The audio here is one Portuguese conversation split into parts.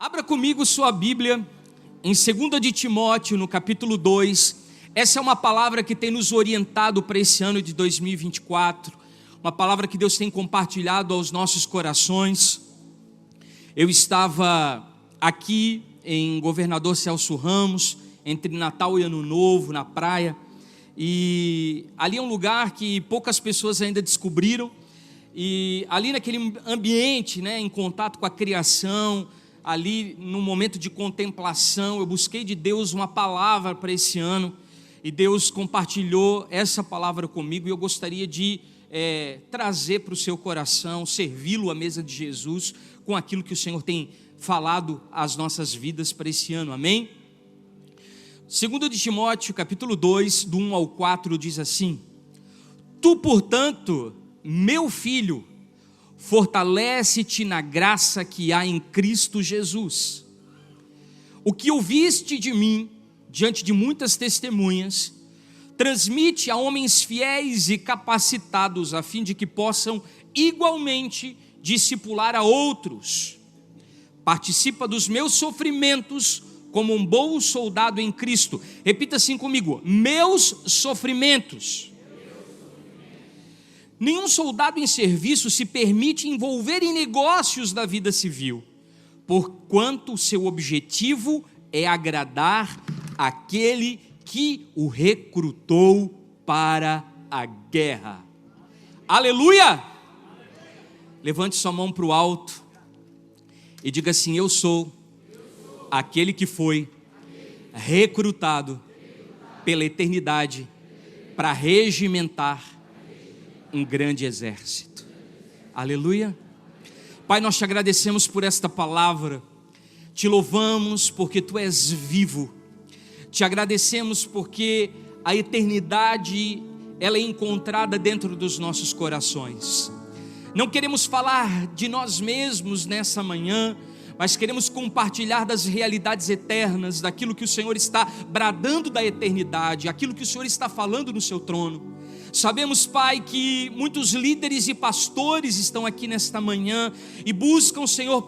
Abra comigo sua Bíblia em 2 de Timóteo, no capítulo 2. Essa é uma palavra que tem nos orientado para esse ano de 2024. Uma palavra que Deus tem compartilhado aos nossos corações. Eu estava aqui em Governador Celso Ramos, entre Natal e Ano Novo, na praia. E ali é um lugar que poucas pessoas ainda descobriram. E ali naquele ambiente, em contato com a criação, ali no momento de contemplação, eu busquei de Deus uma palavra para esse ano, e Deus compartilhou essa palavra comigo, e eu gostaria de trazer para o seu coração, servi-lo à mesa de Jesus, com aquilo que o Senhor tem falado às nossas vidas para esse ano, amém? 2 de Timóteo, capítulo 2, do 1 ao 4, diz assim: Tu, portanto, meu filho, fortalece-te na graça que há em Cristo Jesus. O que ouviste de mim, diante de muitas testemunhas, transmite a homens fiéis e capacitados, a fim de que possam igualmente discipular a outros. Participa dos meus sofrimentos como um bom soldado em Cristo. Repita assim comigo: meus sofrimentos. Nenhum soldado em serviço se permite envolver em negócios da vida civil, porquanto seu objetivo é agradar aquele que o recrutou para a guerra. Aleluia! Levante sua mão para o alto e diga assim: eu sou aquele que foi recrutado pela eternidade para regimentar um grande exército. Aleluia. Pai, nós te agradecemos por esta palavra, te louvamos porque tu és vivo, te agradecemos porque a eternidade ela é encontrada dentro dos nossos corações. Não queremos falar de nós mesmos nessa manhã, mas queremos compartilhar das realidades eternas, daquilo que o Senhor está bradando da eternidade, aquilo que o Senhor está falando no seu trono. Sabemos, Pai, que muitos líderes e pastores estão aqui nesta manhã e buscam, Senhor,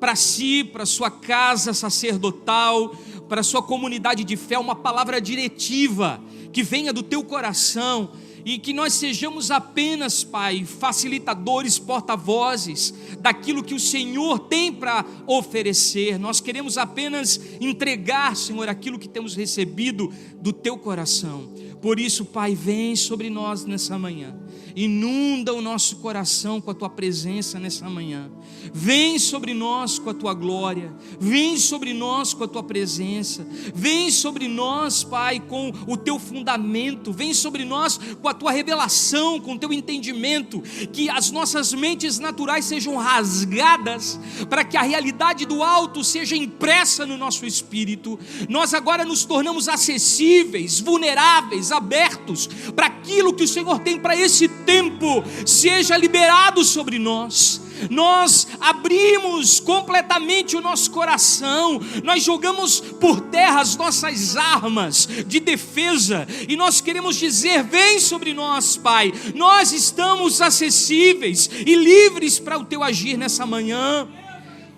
para si, para sua casa sacerdotal, para sua comunidade de fé, uma palavra diretiva que venha do teu coração, e que nós sejamos apenas, Pai, facilitadores, porta-vozes daquilo que o Senhor tem para oferecer. Nós queremos apenas entregar, Senhor, aquilo que temos recebido do teu coração. Por isso, Pai, vem sobre nós nessa manhã, inunda o nosso coração com a tua presença nessa manhã. Vem sobre nós com a tua glória, vem sobre nós com a tua presença, vem sobre nós, Pai, com o teu fundamento, vem sobre nós com a tua revelação, com o teu entendimento, que as nossas mentes naturais sejam rasgadas, para que a realidade do alto seja impressa no nosso espírito. Nós agora nos tornamos acessíveis, vulneráveis, abertos para aquilo que o Senhor tem para esse tempo, seja liberado sobre nós. Nós abrimos completamente o nosso coração, nós jogamos por terra as nossas armas de defesa, e nós queremos dizer: vem sobre nós, Pai, nós estamos acessíveis e livres para o teu agir nessa manhã.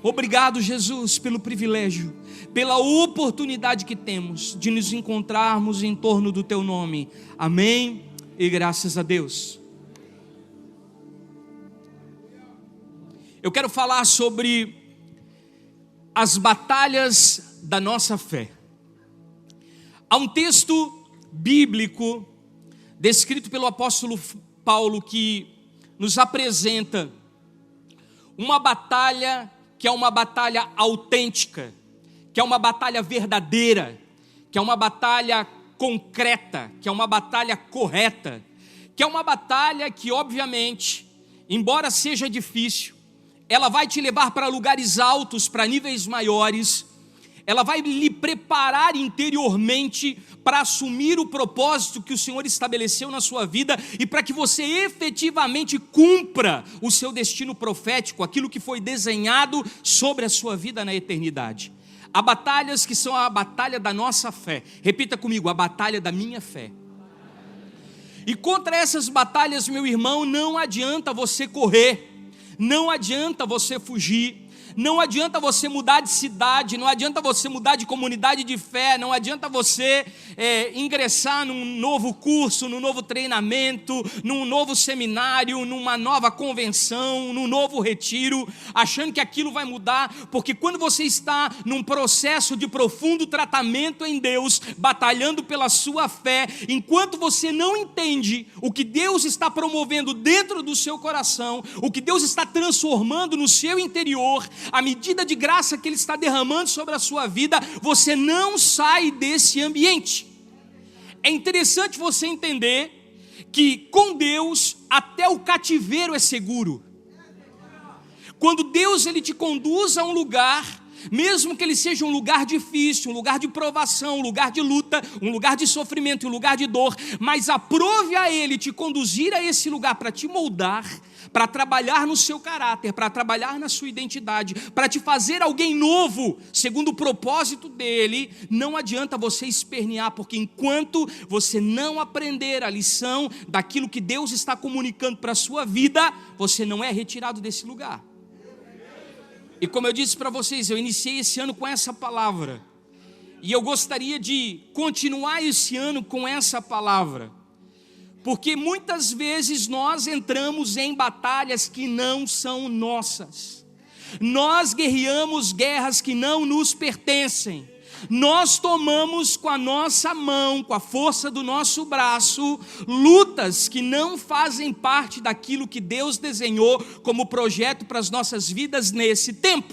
Obrigado, Jesus, pelo privilégio, pela oportunidade que temos de nos encontrarmos em torno do teu nome. Amém e graças a Deus. Eu quero falar sobre as batalhas da nossa fé. Há um texto bíblico descrito pelo apóstolo Paulo que nos apresenta uma batalha que é uma batalha autêntica, que é uma batalha verdadeira, que é uma batalha concreta, que é uma batalha correta, que é uma batalha que, obviamente, embora seja difícil, ela vai te levar para lugares altos, para níveis maiores, ela vai lhe preparar interiormente para assumir o propósito que o Senhor estabeleceu na sua vida e para que você efetivamente cumpra o seu destino profético, aquilo que foi desenhado sobre a sua vida na eternidade. Há batalhas que são a batalha da nossa fé. Repita comigo: a batalha da minha fé. E contra essas batalhas, meu irmão, não adianta você correr, não adianta você fugir, Não adianta você mudar de cidade, não adianta você mudar de comunidade de fé, não adianta você ingressar num novo curso, num novo treinamento, num novo seminário, numa nova convenção, num novo retiro, achando que aquilo vai mudar, porque quando você está num processo de profundo tratamento em Deus, batalhando pela sua fé, enquanto você não entende o que Deus está promovendo dentro do seu coração, o que Deus está transformando no seu interior, a medida de graça que Ele está derramando sobre a sua vida, você não sai desse ambiente. É interessante você entender que com Deus até o cativeiro é seguro. Quando Deus ele te conduz a um lugar, mesmo que ele seja um lugar difícil, um lugar de provação, um lugar de luta, um lugar de sofrimento, um lugar de dor, mas aprove a Ele te conduzir a esse lugar para te moldar, para trabalhar no seu caráter, para trabalhar na sua identidade, para te fazer alguém novo, segundo o propósito dEle. Não adianta você espernear, porque enquanto você não aprender a lição daquilo que Deus está comunicando para a sua vida, você não é retirado desse lugar. E como eu disse para vocês, eu iniciei esse ano com essa palavra, e eu gostaria de continuar esse ano com essa palavra, porque muitas vezes nós entramos em batalhas que não são nossas, nós guerreamos guerras que não nos pertencem, nós tomamos com a nossa mão, com a força do nosso braço, lutas que não fazem parte daquilo que Deus desenhou como projeto para as nossas vidas nesse tempo.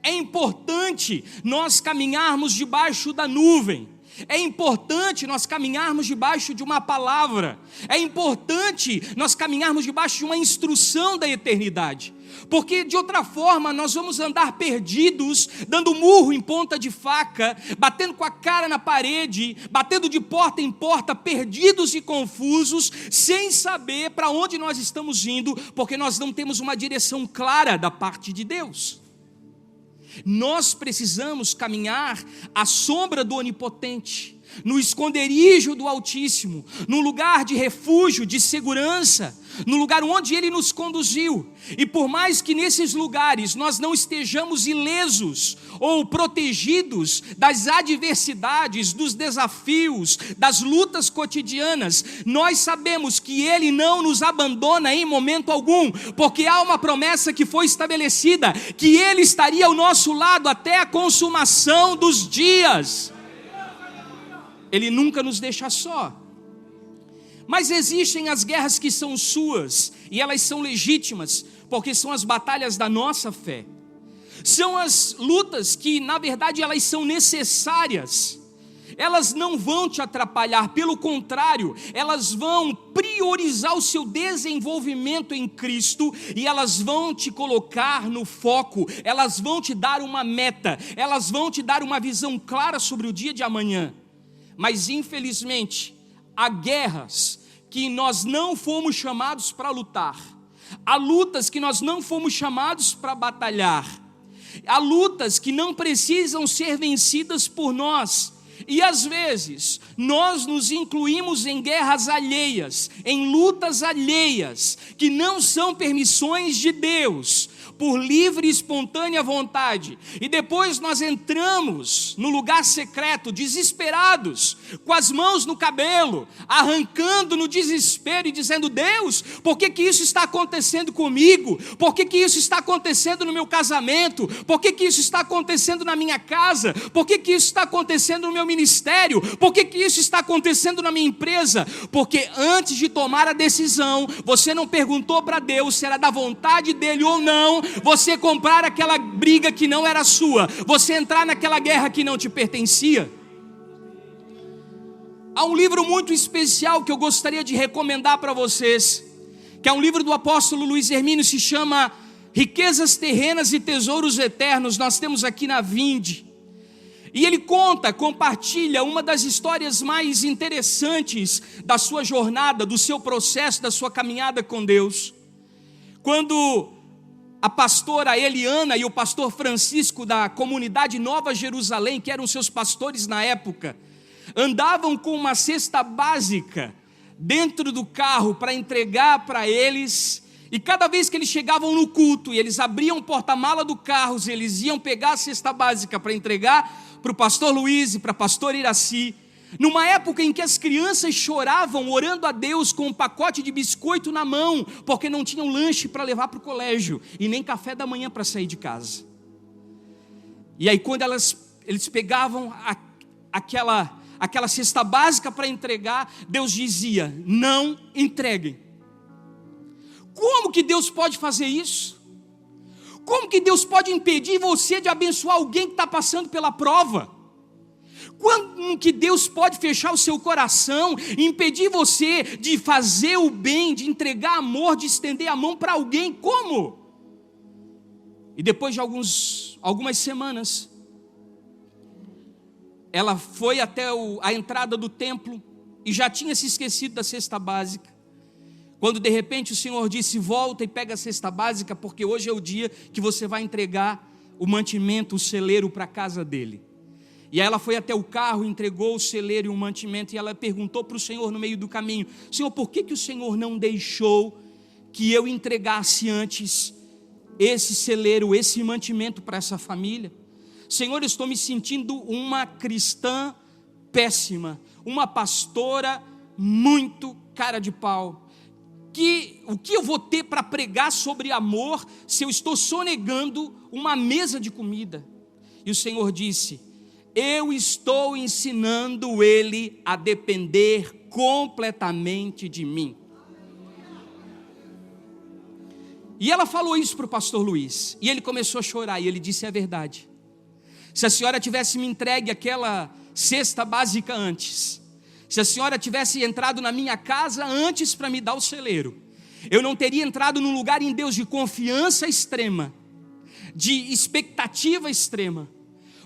É importante nós caminharmos debaixo da nuvem, é importante nós caminharmos debaixo de uma palavra, é importante nós caminharmos debaixo de uma instrução da eternidade, porque de outra forma nós vamos andar perdidos, dando murro em ponta de faca, batendo com a cara na parede, batendo de porta em porta, perdidos e confusos, sem saber para onde nós estamos indo, porque nós não temos uma direção clara da parte de Deus. Nós precisamos caminhar à sombra do Onipotente, no esconderijo do Altíssimo, no lugar de refúgio, de segurança, no lugar onde Ele nos conduziu. E por mais que nesses lugares nós não estejamos ilesos ou protegidos das adversidades, dos desafios, das lutas cotidianas, nós sabemos que Ele não nos abandona em momento algum, porque há uma promessa que foi estabelecida, que Ele estaria ao nosso lado até a consumação dos dias. Ele nunca nos deixa só. Mas existem as guerras que são suas, e elas são legítimas, porque são as batalhas da nossa fé. São as lutas que, na verdade, elas são necessárias. Elas não vão te atrapalhar, pelo contrário, elas vão priorizar o seu desenvolvimento em Cristo, e elas vão te colocar no foco, elas vão te dar uma meta, elas vão te dar uma visão clara sobre o dia de amanhã. Mas infelizmente, há guerras que nós não fomos chamados para lutar, há lutas que nós não fomos chamados para batalhar, há lutas que não precisam ser vencidas por nós, e às vezes nós nos incluímos em guerras alheias, em lutas alheias, que não são permissões de Deus, por livre e espontânea vontade, e depois nós entramos no lugar secreto, desesperados, com as mãos no cabelo, arrancando no desespero e dizendo: Deus, por que isso está acontecendo comigo? Por que isso está acontecendo no meu casamento? Por que isso está acontecendo na minha casa? Por que isso está acontecendo no meu ministério? Por que isso está acontecendo na minha empresa? Porque antes de tomar a decisão, você não perguntou para Deus se era da vontade dele ou não, você comprar aquela briga que não era sua, você entrar naquela guerra que não te pertencia. Há um livro muito especial que eu gostaria de recomendar para vocês, que é um livro do apóstolo Luiz Hermínio, se chama Riquezas Terrenas e Tesouros Eternos. Nós temos aqui na Vinde, e ele compartilha uma das histórias mais interessantes da sua jornada, do seu processo, da sua caminhada com Deus. Quando a pastora Eliana e o pastor Francisco da comunidade Nova Jerusalém, que eram seus pastores na época, andavam com uma cesta básica dentro do carro para entregar para eles, E cada vez que eles chegavam no culto e eles abriam o porta-mala do carro, eles iam pegar a cesta básica para entregar para o pastor Luiz e para a pastora Iraci, numa época em que as crianças choravam orando a Deus com um pacote de biscoito na mão, porque não tinham lanche para levar para o colégio e nem café da manhã para sair de casa. E aí quando eles pegavam aquela cesta básica para entregar, Deus dizia: não entreguem. Como que Deus pode fazer isso? Como que Deus pode impedir você de abençoar alguém que está passando pela prova? Como que Deus pode fechar o seu coração e impedir você de fazer o bem, de entregar amor, de estender a mão para alguém? Como? E depois de algumas semanas, ela foi até a entrada do templo e já tinha se esquecido da cesta básica. Quando de repente o Senhor disse: volta e pega a cesta básica, porque hoje é o dia que você vai entregar o mantimento, o celeiro para a casa dele. E aí ela foi até o carro, entregou o celeiro e o mantimento, e ela perguntou para o Senhor no meio do caminho: Senhor, por que o Senhor não deixou que eu entregasse antes esse celeiro, esse mantimento para essa família? Senhor, eu estou me sentindo uma cristã péssima, uma pastora muito cara de pau. O que eu vou ter para pregar sobre amor se eu estou sonegando uma mesa de comida? E o Senhor disse: eu estou ensinando ele a depender completamente de mim. E ela falou isso para o pastor Luiz, e ele começou a chorar, e ele disse: é verdade. Se a senhora tivesse me entregue aquela cesta básica antes, se a senhora tivesse entrado na minha casa antes para me dar o celeiro, eu não teria entrado num lugar em Deus de confiança extrema, de expectativa extrema.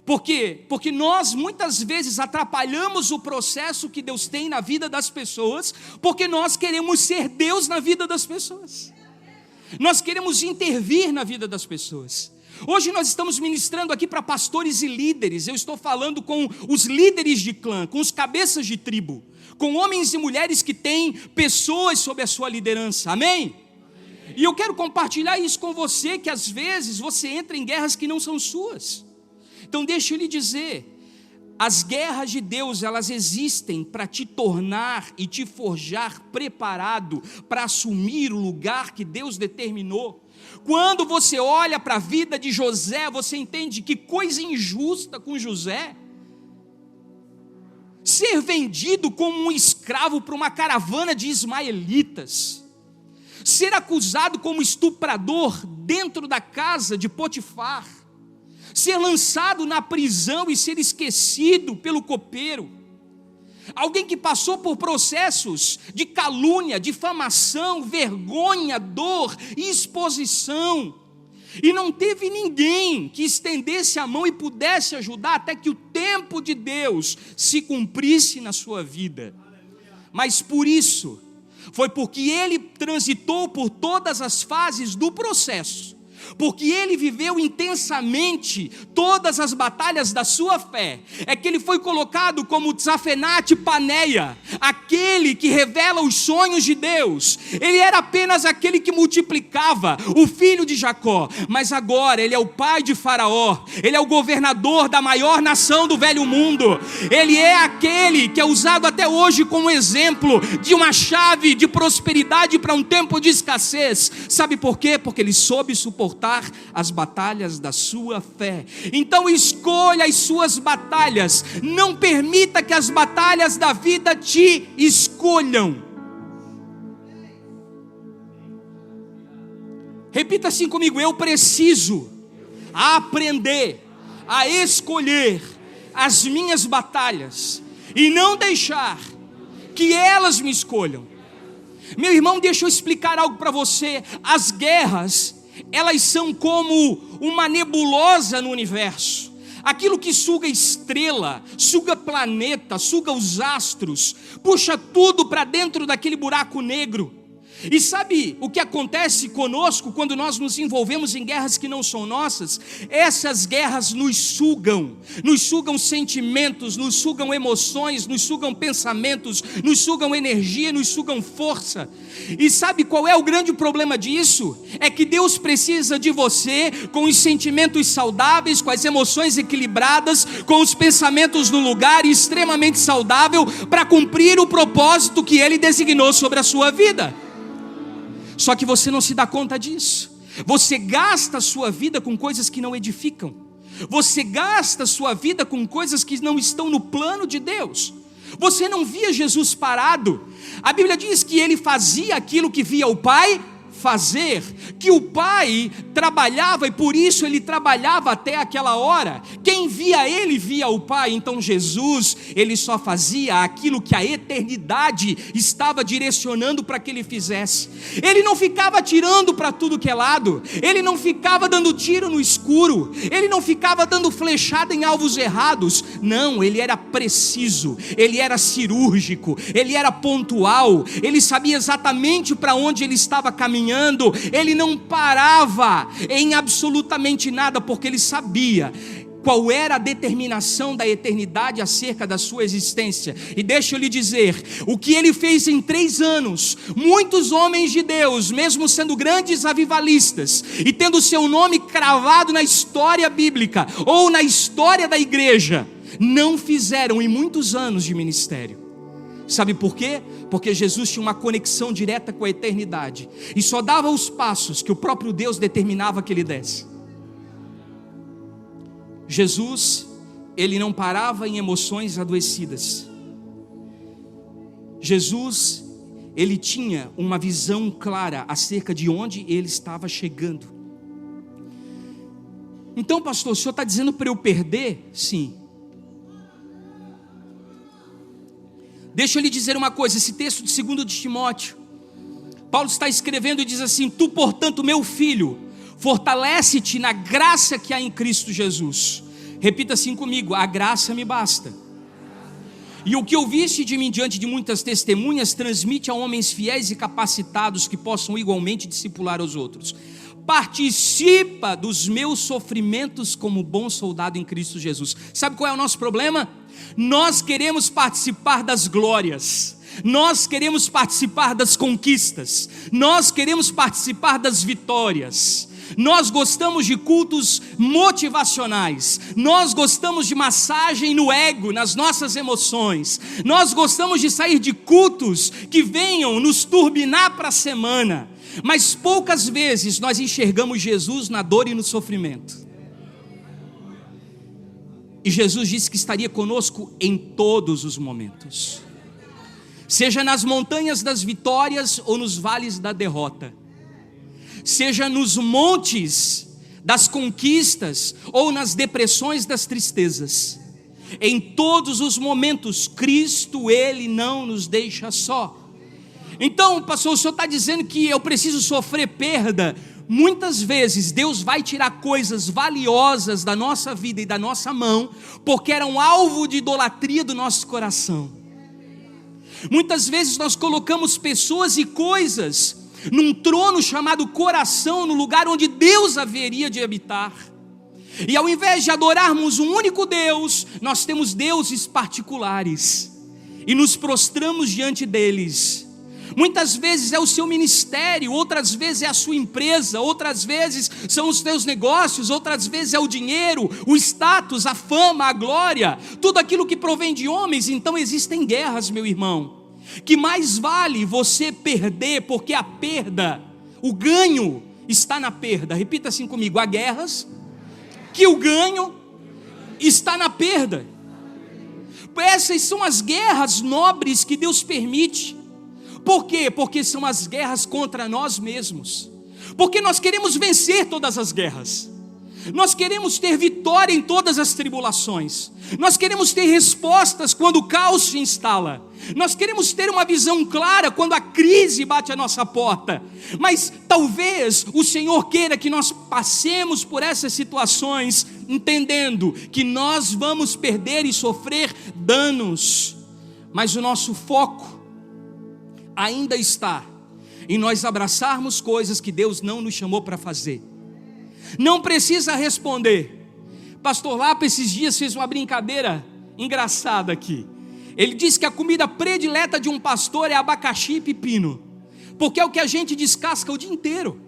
Por quê? Porque nós muitas vezes atrapalhamos o processo que Deus tem na vida das pessoas, porque nós queremos ser Deus na vida das pessoas. Nós queremos intervir na vida das pessoas. Hoje nós estamos ministrando aqui para pastores e líderes. Eu estou falando com os líderes de clã, com os cabeças de tribo, com homens e mulheres que têm pessoas sob a sua liderança. Amém? E eu quero compartilhar isso com você, que às vezes você entra em guerras que não são suas. Então deixa eu lhe dizer, as guerras de Deus, elas existem para te tornar e te forjar preparado para assumir o lugar que Deus determinou. Quando você olha para a vida de José, você entende que coisa injusta com José. Ser vendido como um escravo para uma caravana de ismaelitas. Ser acusado como estuprador dentro da casa de Potifar. Ser lançado na prisão e ser esquecido pelo copeiro. Alguém que passou por processos de calúnia, difamação, vergonha, dor e exposição, e não teve ninguém que estendesse a mão e pudesse ajudar até que o tempo de Deus se cumprisse na sua vida. Mas por isso, foi porque ele transitou por todas as fases do processo, porque ele viveu intensamente todas as batalhas da sua fé, é que ele foi colocado como Tzafenat Paneia, aquele que revela os sonhos de Deus. Ele era apenas aquele que multiplicava, o filho de Jacó, mas agora ele é o pai de Faraó, ele é o governador da maior nação do velho mundo, ele é aquele que é usado até hoje como exemplo de uma chave de prosperidade para um tempo de escassez. Sabe por quê? Porque ele soube suportar as batalhas da sua fé. Então escolha as suas batalhas, não permita que as batalhas da vida te escolham. Repita assim comigo: eu preciso aprender a escolher as minhas batalhas e não deixar que elas me escolham. Meu irmão, deixa eu explicar algo para você. As guerras, elas são como uma nebulosa no universo. Aquilo que suga estrela, suga planeta, suga os astros, puxa tudo para dentro daquele buraco negro. E sabe o que acontece conosco quando nós nos envolvemos em guerras que não são nossas? Essas guerras nos sugam sentimentos, nos sugam emoções, nos sugam pensamentos, nos sugam energia, nos sugam força. E sabe qual é o grande problema disso? É que Deus precisa de você com os sentimentos saudáveis, com as emoções equilibradas, com os pensamentos no lugar e extremamente saudável para cumprir o propósito que Ele designou sobre a sua vida. Só que você não se dá conta disso. Você gasta a sua vida com coisas que não edificam. Você gasta a sua vida com coisas que não estão no plano de Deus. Você não via Jesus parado. A Bíblia diz que Ele fazia aquilo que via o Pai fazer, que o Pai trabalhava e por isso Ele trabalhava até aquela hora. Quem via Ele via o Pai. Então Jesus, Ele só fazia aquilo que a eternidade estava direcionando para que Ele fizesse. Ele não ficava atirando para tudo que é lado, Ele não ficava dando tiro no escuro, Ele não ficava dando flechada em alvos errados. Não, Ele era preciso, Ele era cirúrgico, Ele era pontual, Ele sabia exatamente para onde Ele estava caminhando. Ele não parava em absolutamente nada, porque Ele sabia qual era a determinação da eternidade acerca da sua existência. E deixa eu lhe dizer, o que Ele fez em 3 anos, muitos homens de Deus, mesmo sendo grandes avivalistas, e tendo seu nome cravado na história bíblica, ou na história da igreja, não fizeram em muitos anos de ministério. Sabe por quê? Porque Jesus tinha uma conexão direta com a eternidade, e só dava os passos que o próprio Deus determinava que Ele desse. Jesus, Ele não parava em emoções adoecidas. Jesus, Ele tinha uma visão clara acerca de onde Ele estava chegando. Então, pastor, o senhor está dizendo para eu perder? Sim. Deixa eu lhe dizer uma coisa, esse texto de 2 de Timóteo, Paulo está escrevendo e diz assim: tu, portanto, meu filho, fortalece-te na graça que há em Cristo Jesus. Repita assim comigo: a graça me basta. E o que ouviste de mim diante de muitas testemunhas, transmite a homens fiéis e capacitados que possam igualmente discipular os outros. Participa dos meus sofrimentos como bom soldado em Cristo Jesus. Sabe qual é o nosso problema? Nós queremos participar das glórias, nós queremos participar das conquistas, nós queremos participar das vitórias. Nós gostamos de cultos motivacionais, nós gostamos de massagem no ego, nas nossas emoções, nós gostamos de sair de cultos que venham nos turbinar para a semana, mas poucas vezes nós enxergamos Jesus na dor e no sofrimento. E Jesus disse que estaria conosco em todos os momentos, seja nas montanhas das vitórias ou nos vales da derrota, seja nos montes das conquistas ou nas depressões das tristezas. Em todos os momentos, Cristo, Ele não nos deixa só. Então, pastor, o senhor está dizendo que eu preciso sofrer perda? Muitas vezes Deus vai tirar coisas valiosas da nossa vida e da nossa mão, porque eram alvo de idolatria do nosso coração. Muitas vezes nós colocamos pessoas e coisas num trono chamado coração, no lugar onde Deus haveria de habitar. E ao invés de adorarmos um único Deus, nós temos deuses particulares e nos prostramos diante deles. Muitas vezes é o seu ministério, outras vezes é a sua empresa, outras vezes são os seus negócios, outras vezes é o dinheiro, o status, a fama, a glória, tudo aquilo que provém de homens. Então existem guerras, meu irmão, que mais vale você perder, porque a perda, o ganho está na perda. Repita assim comigo: há guerras que o ganho está na perda. Essas são as guerras nobres que Deus permite. Por quê? Porque são as guerras contra nós mesmos, porque nós queremos vencer todas as guerras, nós queremos ter vitória em todas as tribulações, nós queremos ter respostas quando o caos se instala, nós queremos ter uma visão clara quando a crise bate à nossa porta. Mas talvez o Senhor queira que nós passemos por essas situações entendendo que nós vamos perder e sofrer danos, mas o nosso foco ainda está em nós abraçarmos coisas que Deus não nos chamou para fazer. Não precisa responder. Pastor Lapa esses dias fez uma brincadeira engraçada aqui. Ele disse que a comida predileta de um pastor é abacaxi e pepino, porque é o que a gente descasca o dia inteiro.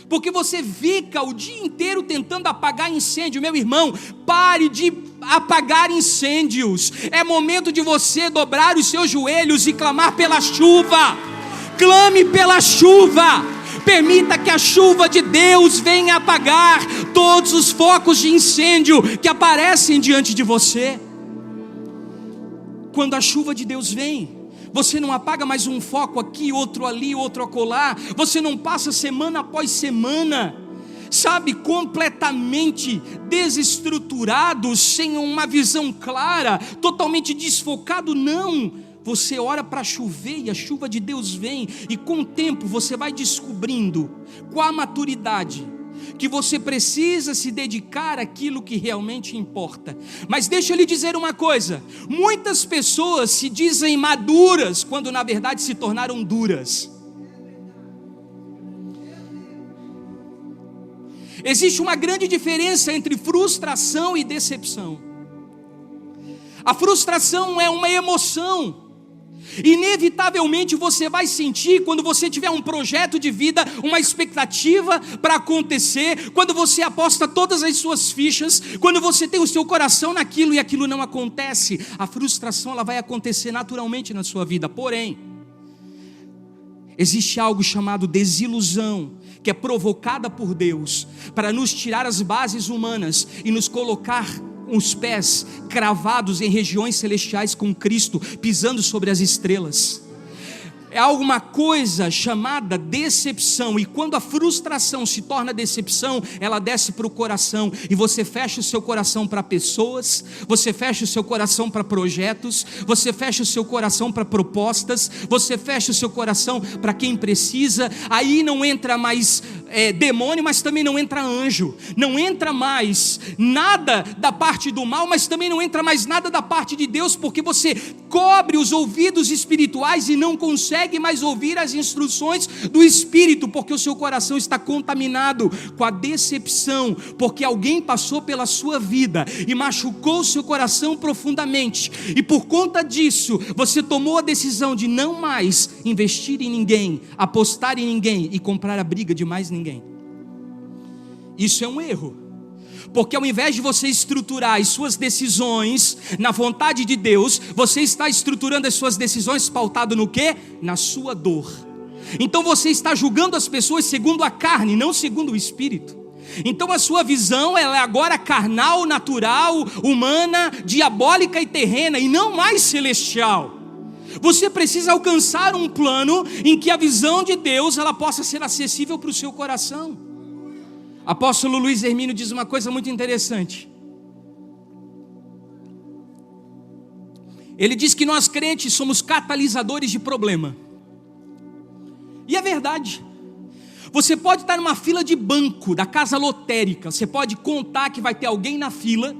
Porque você fica o dia inteiro tentando apagar incêndio. Meu irmão, pare de apagar incêndios. É momento de você dobrar os seus joelhos e clamar pela chuva. Clame pela chuva. Permita que a chuva de Deus venha apagar todos os focos de incêndio que aparecem diante de você. Quando a chuva de Deus vem, você não apaga mais um foco aqui, outro ali, outro acolá. Você não passa semana após semana, sabe, completamente desestruturado, sem uma visão clara, totalmente desfocado. Não, você ora para chover e a chuva de Deus vem. E com o tempo você vai descobrindo, com a maturidade, que você precisa se dedicar àquilo que realmente importa. Mas deixa eu lhe dizer uma coisa: muitas pessoas se dizem maduras, quando na verdade se tornaram duras. Existe uma grande diferença entre frustração e decepção. A frustração é uma emoção. Inevitavelmente você vai sentir quando você tiver um projeto de vida, uma expectativa para acontecer, quando você aposta todas as suas fichas, quando você tem o seu coração naquilo e aquilo não acontece. A frustração, ela vai acontecer naturalmente na sua vida. Porém, existe algo chamado desilusão, que é provocada por Deus para nos tirar as bases humanas e nos colocar os pés cravados em regiões celestiais com Cristo, pisando sobre as estrelas. É alguma coisa chamada decepção. E quando a frustração se torna decepção, ela desce para o coração, e você fecha o seu coração para pessoas, você fecha o seu coração para projetos, você fecha o seu coração para propostas, você fecha o seu coração para quem precisa. Aí não entra mais demônio, mas também não entra anjo. Não entra mais nada da parte do mal, mas também não entra mais nada da parte de Deus, porque você cobre os ouvidos espirituais e não consegue mais ouvir as instruções do Espírito, porque o seu coração está contaminado com a decepção, porque alguém passou pela sua vida e machucou o seu coração profundamente, e por conta disso você tomou a decisão de não mais investir em ninguém, apostar em ninguém e comprar a briga de mais ninguém. Isso é um erro. Porque ao invés de você estruturar as suas decisões na vontade de Deus, você está estruturando as suas decisões pautado no quê? Na sua dor. Então você está julgando as pessoas segundo a carne, não segundo o Espírito. Então a sua visão, ela é agora carnal, natural, humana, diabólica e terrena, e não mais celestial. Você precisa alcançar um plano em que a visão de Deus, ela possa ser acessível para o seu coração. Apóstolo Luiz Hermínio diz uma coisa muito interessante. Ele diz que nós crentes somos catalisadores de problema. E é verdade. Você pode estar numa fila de banco da casa lotérica, você pode contar que vai ter alguém na fila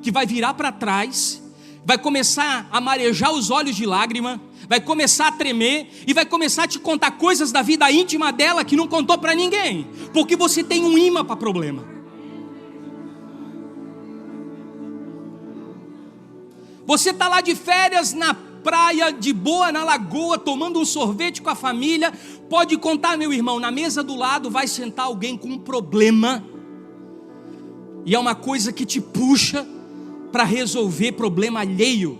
que vai virar para trás, vai começar a marejar os olhos de lágrima, vai começar a tremer e vai começar a te contar coisas da vida íntima dela que não contou para ninguém, porque você tem um imã para problema. Você está lá de férias na praia, de boa, na lagoa, tomando um sorvete com a família. Pode contar, meu irmão, na mesa do lado vai sentar alguém com um problema, e é uma coisa que te puxa para resolver problema alheio.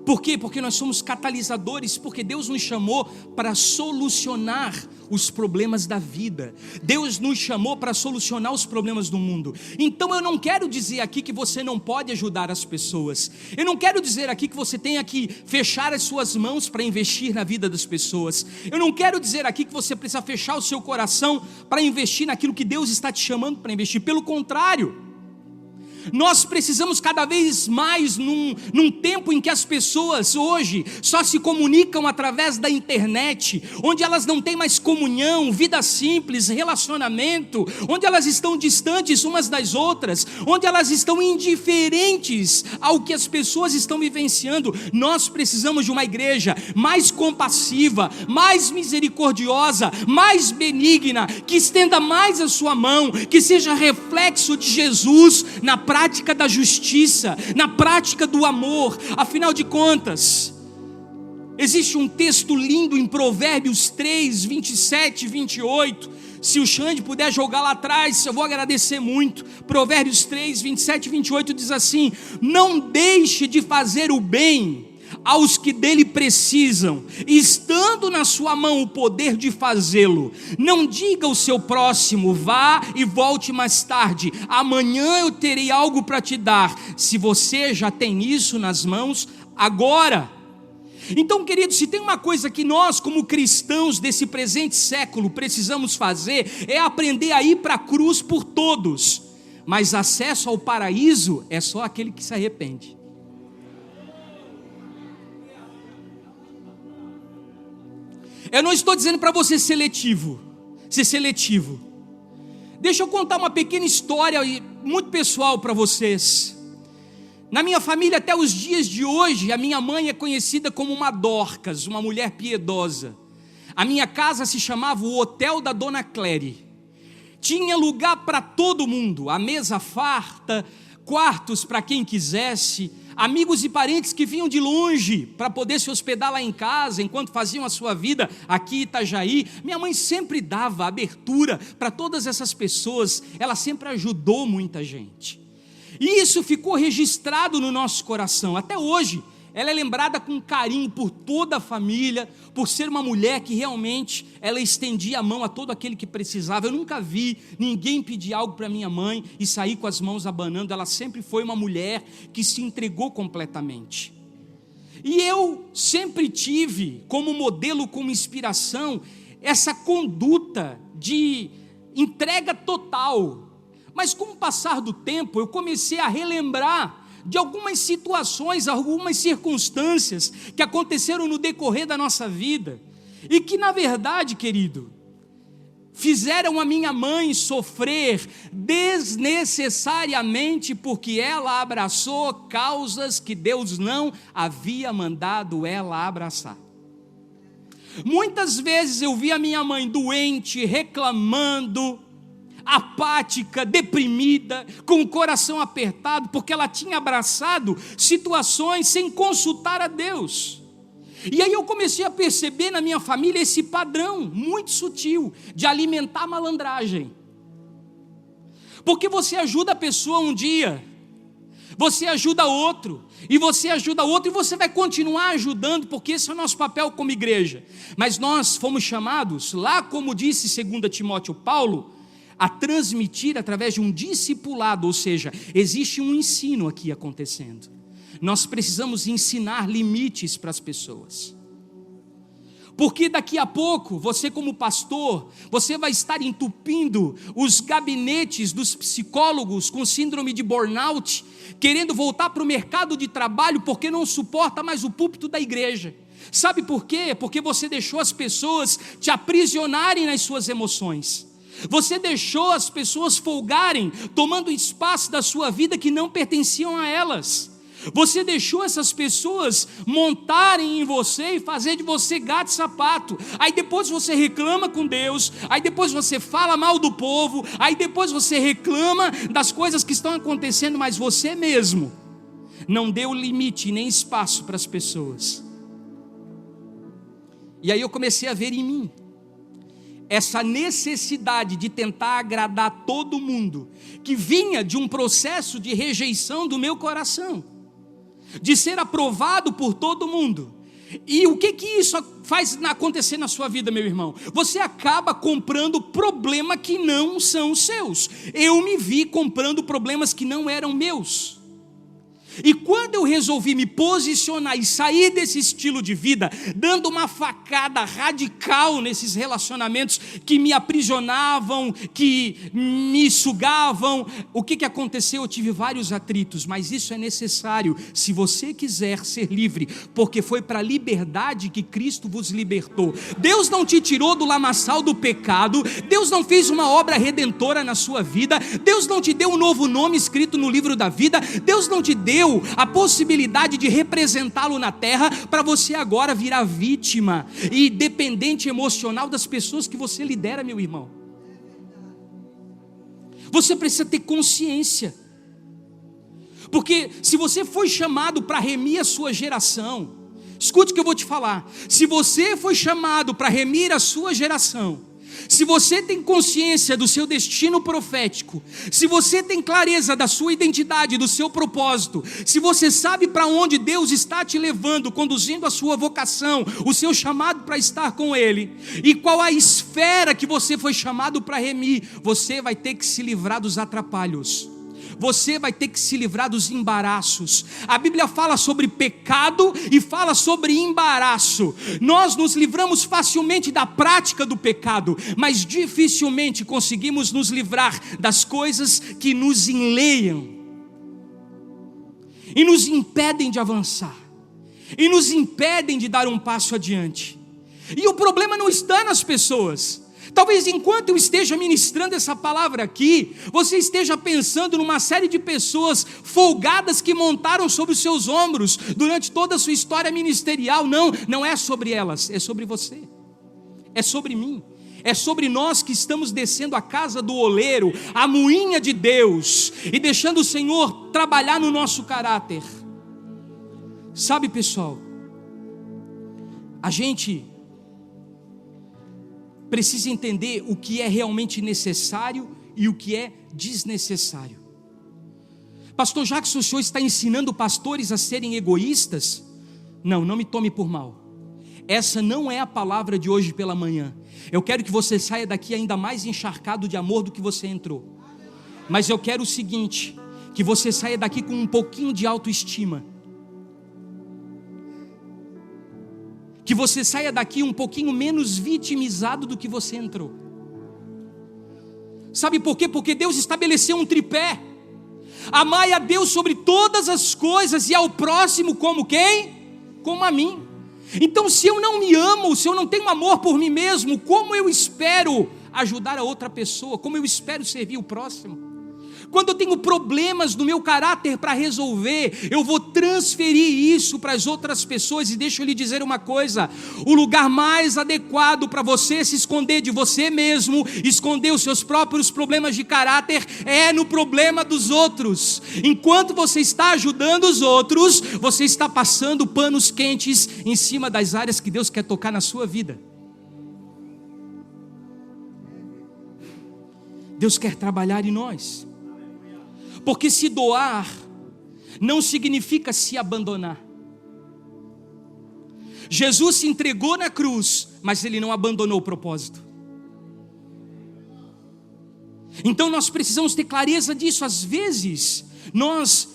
Por quê? Porque nós somos catalisadores, porque Deus nos chamou para solucionar os problemas da vida. Deus nos chamou para solucionar os problemas do mundo. Então eu não quero dizer aqui que você não pode ajudar as pessoas. Eu não quero dizer aqui que você tenha que fechar as suas mãos para investir na vida das pessoas. Eu não quero dizer aqui que você precisa fechar o seu coração para investir naquilo que Deus está te chamando para investir. Pelo contrário, Nós precisamos cada vez mais, num tempo em que as pessoas hoje só se comunicam através da internet, onde elas não têm mais comunhão, vida simples, relacionamento, onde elas estão distantes umas das outras, onde elas estão indiferentes ao que as pessoas estão vivenciando. Nós precisamos de uma igreja mais compassiva, mais misericordiosa, mais benigna, que estenda mais a sua mão, que seja reflexo de Jesus na prática da justiça, na prática do amor. Afinal de contas, existe um texto lindo em Provérbios 3, 27 e 28, se o Xande puder jogar lá atrás, eu vou agradecer muito. Provérbios 3, 27 e 28 diz assim: não deixe de fazer o bem aos que dele precisam, estando na sua mão o poder de fazê-lo. Não diga ao seu próximo: vá e volte mais tarde, amanhã eu terei algo para te dar, se você já tem isso nas mãos agora. Então, queridos, se tem uma coisa que nós, como cristãos desse presente século, precisamos fazer, é aprender a ir para a cruz por todos, mas acesso ao paraíso é só aquele que se arrepende. Eu não estou dizendo para você ser seletivo. Deixa eu contar uma pequena história muito pessoal para vocês. Na minha família, até os dias de hoje, a minha mãe é conhecida como uma Dorcas, uma mulher piedosa. A minha casa se chamava o Hotel da Dona Cléry. Tinha lugar para todo mundo, a mesa farta, quartos para quem quisesse, amigos e parentes que vinham de longe para poder se hospedar lá em casa, enquanto faziam a sua vida aqui em Itajaí. Minha mãe sempre dava abertura para todas essas pessoas, ela sempre ajudou muita gente. E isso ficou registrado no nosso coração. Até hoje, ela é lembrada com carinho por toda a família, por ser uma mulher que realmente ela estendia a mão a todo aquele que precisava. Eu nunca vi ninguém pedir algo para minha mãe e sair com as mãos abanando. Ela sempre foi uma mulher que se entregou completamente. E eu sempre tive como modelo, como inspiração, essa conduta de entrega total. Mas com o passar do tempo, eu comecei a relembrar de algumas situações, algumas circunstâncias que aconteceram no decorrer da nossa vida, e que na verdade, querido, fizeram a minha mãe sofrer desnecessariamente, porque ela abraçou causas que Deus não havia mandado ela abraçar. Muitas vezes eu vi a minha mãe doente, reclamando, apática, deprimida, com o coração apertado, porque ela tinha abraçado situações sem consultar a Deus. E aí eu comecei a perceber na minha família esse padrão muito sutil de alimentar a malandragem. Porque você ajuda a pessoa um dia, você ajuda outro, e você ajuda outro, e você vai continuar ajudando, porque esse é o nosso papel como igreja. Mas nós fomos chamados, lá como disse 2 Timóteo Paulo, a transmitir através de um discipulado, ou seja, existe um ensino aqui acontecendo. Nós precisamos ensinar limites para as pessoas. Porque daqui a pouco, você como pastor, você vai estar entupindo os gabinetes dos psicólogos com síndrome de burnout, querendo voltar para o mercado de trabalho porque não suporta mais o púlpito da igreja. Sabe por quê? Porque você deixou as pessoas te aprisionarem nas suas emoções. Você deixou as pessoas folgarem, tomando espaço da sua vida que não pertenciam a elas. Você deixou essas pessoas montarem em você e fazer de você gato e sapato. Aí depois você reclama com Deus, aí depois você fala mal do povo, aí depois você reclama das coisas que estão acontecendo, mas você mesmo não deu limite nem espaço para as pessoas. E aí eu comecei a ver em mim essa necessidade de tentar agradar todo mundo, que vinha de um processo de rejeição do meu coração, de ser aprovado por todo mundo. E o que isso faz acontecer na sua vida, meu irmão? Você acaba comprando problemas que não são seus. Eu me vi comprando problemas que não eram meus. E quando eu resolvi me posicionar e sair desse estilo de vida, dando uma facada radical nesses relacionamentos que me aprisionavam, que me sugavam, o que aconteceu? Eu tive vários atritos, mas isso é necessário se você quiser ser livre, porque foi para a liberdade que Cristo vos libertou. Deus não te tirou do lamaçal do pecado, Deus não fez uma obra redentora na sua vida, Deus não te deu um novo nome escrito no livro da vida, Deus não te deu a possibilidade de representá-lo na terra para você agora virar vítima e dependente emocional das pessoas que você lidera, meu irmão. Você precisa ter consciência, porque se você foi chamado para remir a sua geração, escute o que eu vou te falar, se você foi chamado para remir a sua geração, se você tem consciência do seu destino profético, se você tem clareza da sua identidade, do seu propósito, se você sabe para onde Deus está te levando, conduzindo a sua vocação, o seu chamado para estar com Ele, e qual a esfera que você foi chamado para remir, você vai ter que se livrar dos atrapalhos. Você vai ter que se livrar dos embaraços. A Bíblia fala sobre pecado e fala sobre embaraço. Nós nos livramos facilmente da prática do pecado, mas dificilmente conseguimos nos livrar das coisas que nos enleiam e nos impedem de avançar, e nos impedem de dar um passo adiante. E o problema não está nas pessoas. Talvez enquanto eu esteja ministrando essa palavra aqui, você esteja pensando numa série de pessoas folgadas que montaram sobre os seus ombros durante toda a sua história ministerial. Não é sobre elas, é sobre você, é sobre mim, é sobre nós que estamos descendo a casa do oleiro, a moinha de Deus, e deixando o Senhor trabalhar no nosso caráter. Sabe, pessoal, a gente precisa entender o que é realmente necessário e o que é desnecessário. Pastor Jackson, o senhor está ensinando pastores a serem egoístas? Não me tome por mal. Essa não é a palavra de hoje pela manhã. Eu quero que você saia daqui ainda mais encharcado de amor do que você entrou. Mas eu quero o seguinte, que você saia daqui com um pouquinho de autoestima. Que você saia daqui um pouquinho menos vitimizado do que você entrou. Sabe por quê? Porque Deus estabeleceu um tripé: amai a Deus sobre todas as coisas e ao próximo como quem? Como a mim. Então, se eu não me amo, se eu não tenho amor por mim mesmo, como eu espero ajudar a outra pessoa? Como eu espero servir o próximo? Quando eu tenho problemas no meu caráter para resolver, eu vou transferir isso para as outras pessoas. E deixa eu lhe dizer uma coisa: o lugar mais adequado para você se esconder de você mesmo, esconder os seus próprios problemas de caráter, é no problema dos outros. Enquanto você está ajudando os outros, você está passando panos quentes em cima das áreas que Deus quer tocar na sua vida. Deus quer trabalhar em nós. Porque se doar não significa se abandonar. Jesus se entregou na cruz, mas Ele não abandonou o propósito. Então nós precisamos ter clareza disso. Às vezes nós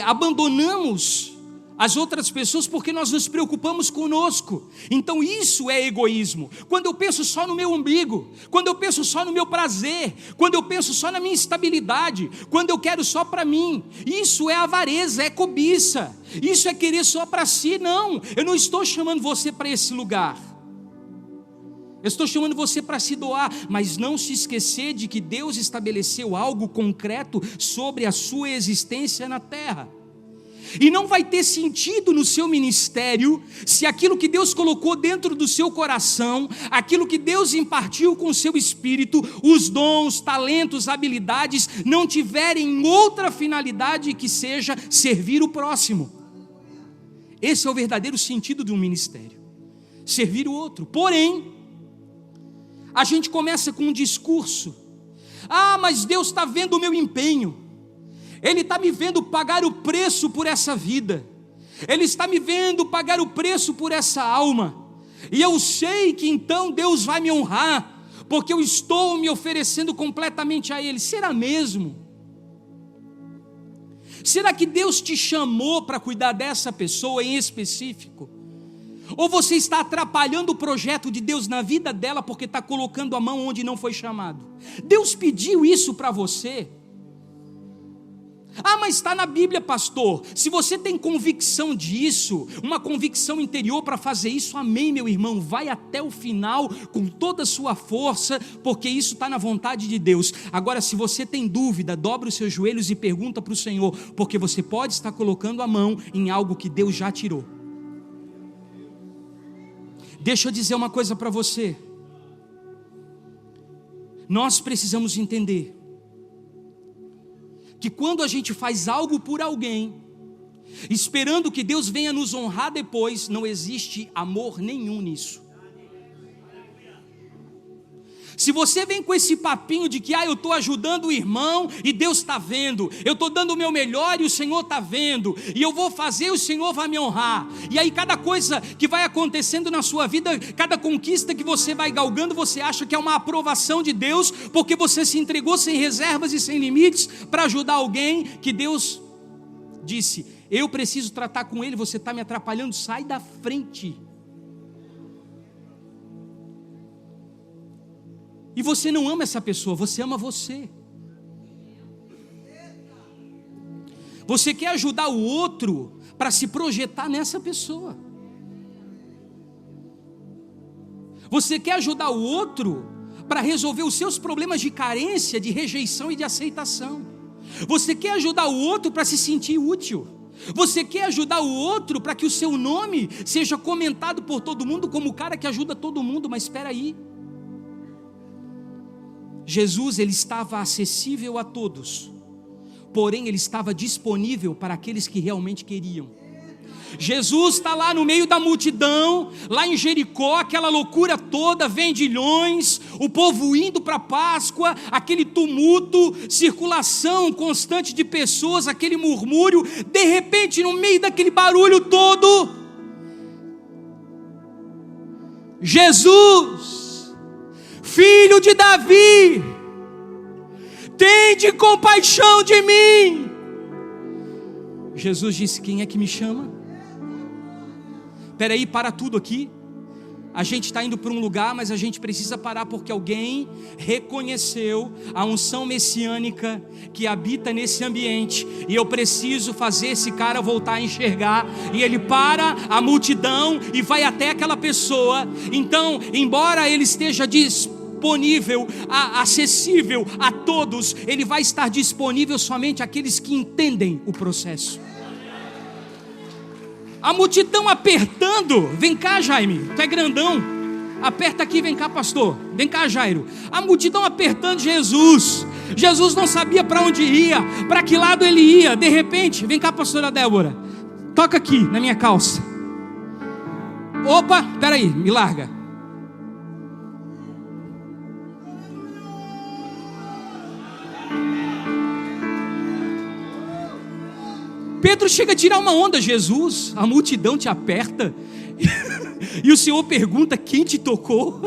abandonamos as outras pessoas porque nós nos preocupamos conosco. Então isso é egoísmo. Quando eu penso só no meu umbigo, quando eu penso só no meu prazer, quando eu penso só na minha estabilidade, quando eu quero só para mim, isso é avareza, é cobiça, isso é querer só para si. Não, eu não estou chamando você para esse lugar. Eu estou chamando você para se doar, mas não se esquecer de que Deus estabeleceu algo concreto sobre a sua existência na terra. E não vai ter sentido no seu ministério se aquilo que Deus colocou dentro do seu coração, aquilo que Deus impartiu com o seu espírito, os dons, talentos, habilidades, não tiverem outra finalidade que seja servir o próximo. Esse é o verdadeiro sentido de um ministério: servir o outro. Porém, a gente começa com um discurso: mas Deus está vendo o meu empenho, Ele está me vendo pagar o preço por essa vida, Ele está me vendo pagar o preço por essa alma, e eu sei que então Deus vai me honrar, porque eu estou me oferecendo completamente a Ele. Será mesmo? Será que Deus te chamou para cuidar dessa pessoa em específico? Ou você está atrapalhando o projeto de Deus na vida dela porque está colocando a mão onde não foi chamado? Deus pediu isso para você? Ah, mas está na Bíblia, pastor. Se você tem convicção disso, uma convicção interior para fazer isso, amém, meu irmão. Vai até o final com toda a sua força, porque isso está na vontade de Deus. Agora, se você tem dúvida, dobre os seus joelhos e pergunta para o Senhor, porque você pode estar colocando a mão em algo que Deus já tirou. Deixa eu dizer uma coisa para você. Nós precisamos entender que quando a gente faz algo por alguém, esperando que Deus venha nos honrar depois, não existe amor nenhum nisso. Se você vem com esse papinho de que eu estou ajudando o irmão e Deus está vendo, eu estou dando o meu melhor e o Senhor está vendo, e eu vou fazer e o Senhor vai me honrar, e aí cada coisa que vai acontecendo na sua vida, cada conquista que você vai galgando, você acha que é uma aprovação de Deus, porque você se entregou sem reservas e sem limites para ajudar alguém que Deus disse, eu preciso tratar com ele, você está me atrapalhando, sai da frente. E você não ama essa pessoa, você ama você. Você quer ajudar o outro para se projetar nessa pessoa. Você quer ajudar o outro para resolver os seus problemas de carência, de rejeição e de aceitação. Você quer ajudar o outro para se sentir útil. Você quer ajudar o outro para que o seu nome seja comentado por todo mundo como o cara que ajuda todo mundo, mas espera aí. Jesus, ele estava acessível a todos, porém ele estava disponível para aqueles que realmente queriam. Jesus está lá no meio da multidão, lá em Jericó, aquela loucura toda, vendilhões, o povo indo para a Páscoa, aquele tumulto, circulação constante de pessoas, aquele murmúrio, de repente no meio daquele barulho todo, Jesus, Filho de Davi, tende compaixão de mim. Jesus disse, quem é que me chama? Espera aí, para tudo aqui. A gente está indo para um lugar, mas a gente precisa parar porque alguém reconheceu a unção messiânica que habita nesse ambiente, e eu preciso fazer esse cara voltar a enxergar. E ele para a multidão e vai até aquela pessoa. Então, embora ele esteja disponível, acessível a todos, ele vai estar disponível somente àqueles que entendem o processo. A multidão apertando, vem cá Jaime, tu é grandão, aperta aqui, vem cá pastor, vem cá Jairo. A multidão apertando Jesus não sabia para onde ia, para que lado ele ia. De repente, vem cá pastora Débora, toca aqui na minha calça. Opa, peraí, me larga. Pedro chega a tirar uma onda, Jesus, a multidão te aperta, e o Senhor pergunta, quem te tocou?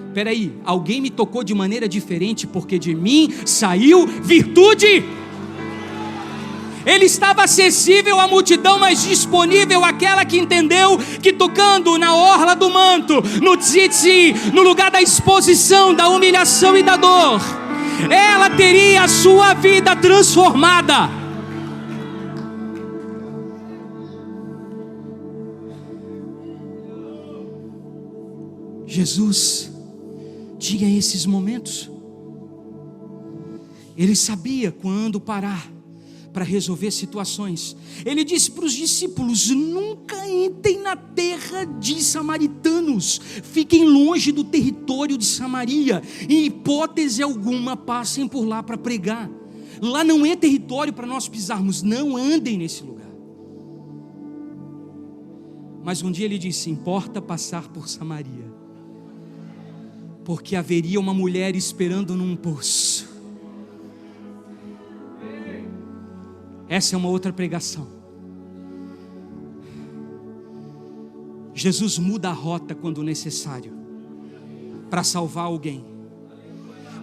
Espera aí, alguém me tocou de maneira diferente, porque de mim saiu virtude. Ele estava acessível à multidão, mas disponível àquela que entendeu que tocando na orla do manto, no tzitzi, no lugar da exposição, da humilhação e da dor, ela teria a sua vida transformada. Jesus tinha esses momentos. Ele sabia quando parar para resolver situações. Ele disse para os discípulos, nunca entrem na terra de samaritanos, fiquem longe do território de Samaria, em hipótese alguma passem por lá para pregar. Lá não é território para nós pisarmos, não andem nesse lugar. Mas um dia ele disse, importa passar por Samaria, porque haveria uma mulher esperando num poço. Essa é uma outra pregação. Jesus muda a rota quando necessário, para salvar alguém.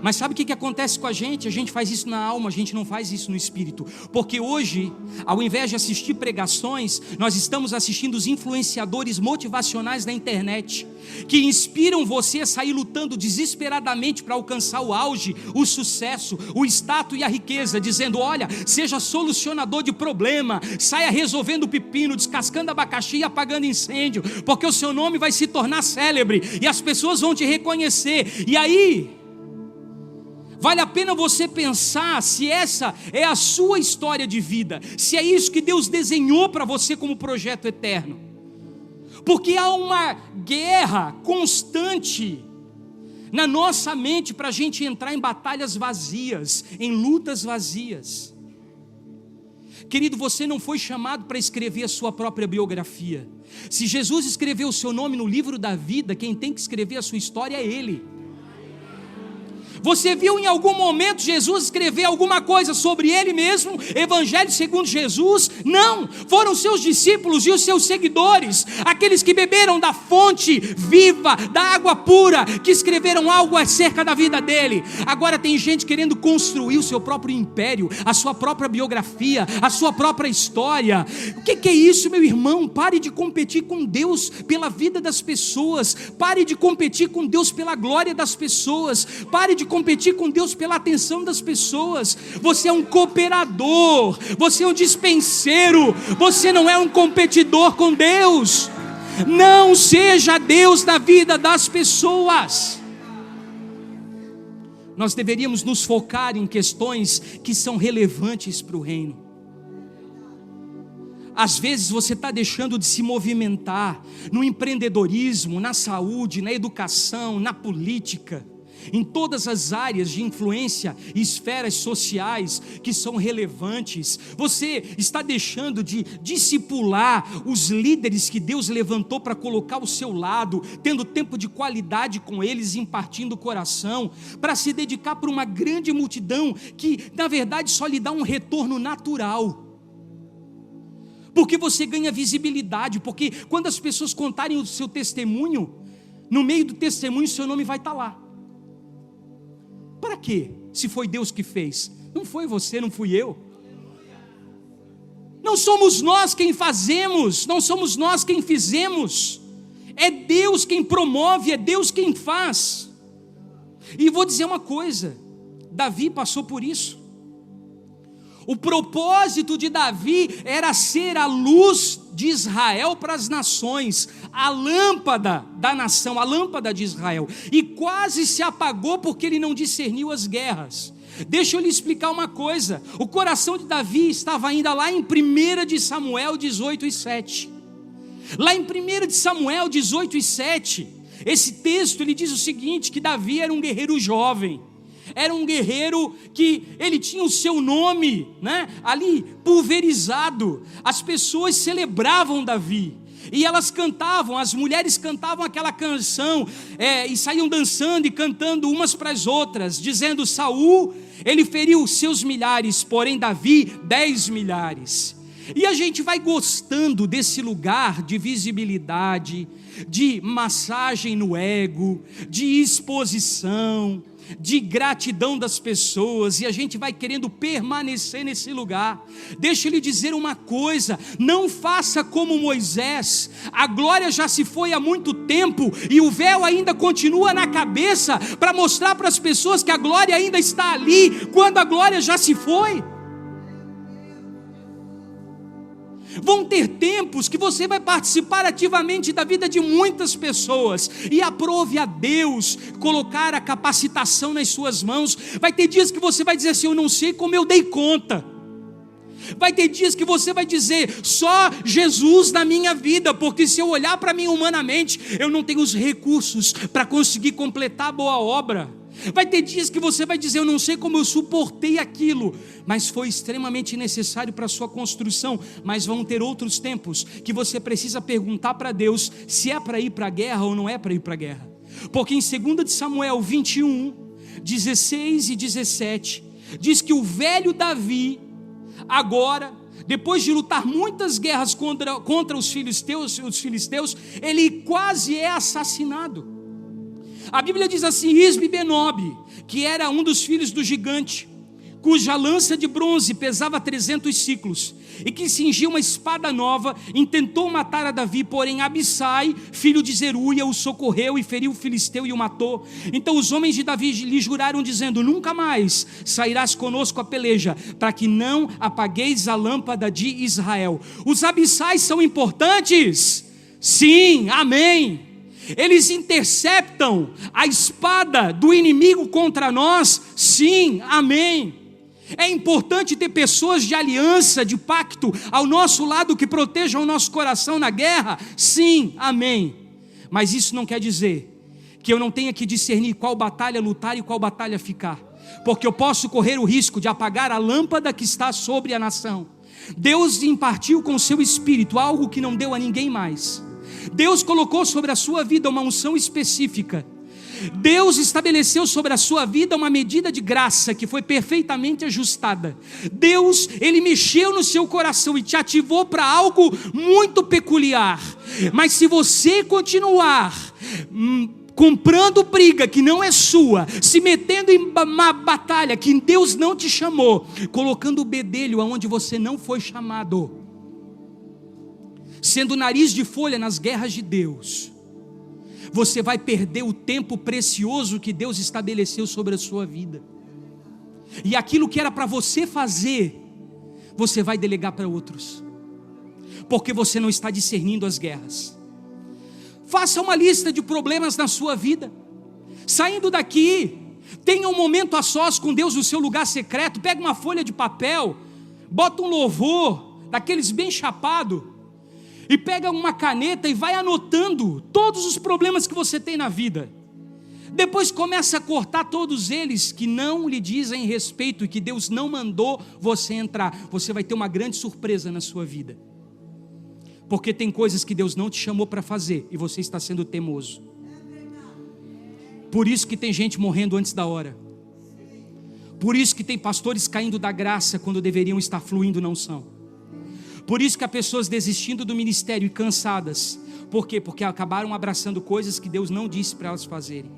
Mas sabe o que acontece com a gente? A gente faz isso na alma, a gente não faz isso no espírito. Porque hoje, ao invés de assistir pregações, nós estamos assistindo os influenciadores motivacionais da internet, que inspiram você a sair lutando desesperadamente para alcançar o auge, o sucesso, o status e a riqueza, dizendo: olha, seja solucionador de problema, saia resolvendo pepino, descascando abacaxi e apagando incêndio, porque o seu nome vai se tornar célebre, e as pessoas vão te reconhecer. E aí, vale a pena você pensar se essa é a sua história de vida, se é isso que Deus desenhou para você como projeto eterno. Porque há uma guerra constante na nossa mente para a gente entrar em batalhas vazias, em lutas vazias. Querido, você não foi chamado para escrever a sua própria biografia. Se Jesus escreveu o seu nome no livro da vida, quem tem que escrever a sua história é Ele. Você viu em algum momento Jesus escrever alguma coisa sobre Ele mesmo? Evangelho segundo Jesus? Não, foram seus discípulos e os seus seguidores, aqueles que beberam da fonte viva, da água pura, que escreveram algo acerca da vida dele. Agora tem gente querendo construir o seu próprio império, a sua própria biografia, a sua própria história. O que é isso, meu irmão? Pare de competir com Deus pela vida das pessoas, pare de competir com Deus pela glória das pessoas, pare de competir com Deus pela atenção das pessoas. Você é um cooperador, você é um dispenseiro, você não é um competidor com Deus. Não seja Deus da vida das pessoas. Nós deveríamos nos focar em questões que são relevantes para o reino. Às vezes você está deixando de se movimentar no empreendedorismo, na saúde, na educação, na política, em todas as áreas de influência e esferas sociais que são relevantes. Você está deixando de discipular os líderes que Deus levantou para colocar ao seu lado, tendo tempo de qualidade com eles, impartindo o coração, para se dedicar para uma grande multidão que na verdade só lhe dá um retorno natural. Porque você ganha visibilidade, porque quando as pessoas contarem o seu testemunho, no meio do testemunho seu nome vai estar lá. Para quê? Se foi Deus que fez. Não foi você, não fui eu. Não somos nós quem fazemos, não somos nós quem fizemos. É Deus quem promove, é Deus quem faz. E vou dizer uma coisa, Davi passou por isso. O propósito de Davi era ser a luz de Israel para as nações, a lâmpada da nação, a lâmpada de Israel, e quase se apagou porque ele não discerniu as guerras. Deixa eu lhe explicar uma coisa, o coração de Davi estava ainda lá em 1 de Samuel 18:7, lá em 1 de Samuel 18:7, esse texto ele diz o seguinte, que Davi era um guerreiro jovem, era um guerreiro que ele tinha o seu nome, ali pulverizado. As pessoas celebravam Davi e elas cantavam, as mulheres cantavam aquela canção e saíam dançando e cantando umas para as outras, dizendo: Saul, ele feriu seus milhares, porém Davi 10 milhares. E a gente vai gostando desse lugar de visibilidade, de massagem no ego, de exposição, de gratidão das pessoas, e a gente vai querendo permanecer nesse lugar. Deixa eu lhe dizer uma coisa, não faça como Moisés, a glória já se foi há muito tempo, e o véu ainda continua na cabeça, para mostrar para as pessoas que a glória ainda está ali, quando a glória já se foi. Vão ter tempos que você vai participar ativamente da vida de muitas pessoas, e aprove a Deus colocar a capacitação nas suas mãos. Vai ter dias que você vai dizer assim: eu não sei como eu dei conta. Vai ter dias que você vai dizer: só Jesus na minha vida, porque se eu olhar para mim humanamente, eu não tenho os recursos para conseguir completar a boa obra. Vai ter dias que você vai dizer: eu não sei como eu suportei aquilo, mas foi extremamente necessário para a sua construção. Mas vão ter outros tempos que você precisa perguntar para Deus se é para ir para a guerra ou não é para ir para a guerra. Porque em 2 de Samuel 21, 16 e 17, diz que o velho Davi, agora, depois de lutar muitas guerras contra os filisteus, ele quase é assassinado. A Bíblia diz assim: Isbi-Benob, que era um dos filhos do gigante, cuja lança de bronze pesava 300 siclos, e que cingia uma espada nova, intentou matar a Davi, porém Abissai, filho de Zeruia, o socorreu e feriu o filisteu e o matou. Então os homens de Davi lhe juraram, dizendo: nunca mais sairás conosco a peleja, para que não apagueis a lâmpada de Israel. Os Abissais são importantes? Sim, amém. Eles interceptam a espada do inimigo contra nós? Sim, amém. É importante ter pessoas de aliança, de pacto ao nosso lado que protejam o nosso coração na guerra? Sim, amém. Mas isso não quer dizer que eu não tenha que discernir qual batalha lutar e qual batalha ficar, porque eu posso correr o risco de apagar a lâmpada que está sobre a nação. Deus impartiu com o seu espírito algo que não deu a ninguém mais. Deus colocou sobre a sua vida uma unção específica. Deus estabeleceu sobre a sua vida uma medida de graça que foi perfeitamente ajustada. Deus, Ele mexeu no seu coração e te ativou para algo muito peculiar. Mas se você continuar comprando briga que não é sua, se metendo em uma batalha que Deus não te chamou, colocando o bedelho aonde você não foi chamado, sendo nariz de folha nas guerras de Deus, você vai perder o tempo precioso que Deus estabeleceu sobre a sua vida. E aquilo que era para você fazer, você vai delegar para outros, porque você não está discernindo as guerras. Faça uma lista de problemas na sua vida. Saindo daqui, tenha um momento a sós com Deus no seu lugar secreto. Pega uma folha de papel, bota um louvor daqueles bem chapado, e pega uma caneta e vai anotando todos os problemas que você tem na vida. Depois começa a cortar todos eles que não lhe dizem respeito e que Deus não mandou você entrar. Você vai ter uma grande surpresa na sua vida, porque tem coisas que Deus não te chamou para fazer e você está sendo teimoso. Por isso que tem gente morrendo antes da hora. Por isso que tem pastores caindo da graça quando deveriam estar fluindo na unção. Por isso que há pessoas desistindo do ministério e cansadas. Por quê? Porque acabaram abraçando coisas que Deus não disse para elas fazerem.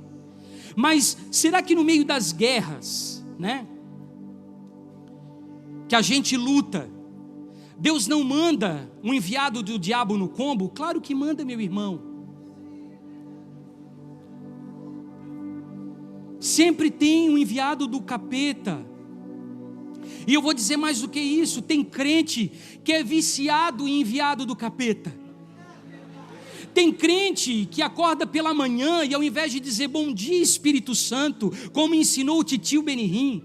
Mas será que no meio das guerras, né, que a gente luta, Deus não manda um enviado do diabo no combo? Claro que manda, meu irmão. Sempre tem um enviado do capeta. E eu vou dizer mais do que isso: tem crente que é viciado em enviado do capeta. Tem crente que acorda pela manhã e ao invés de dizer bom dia Espírito Santo, como ensinou o titio Benihim,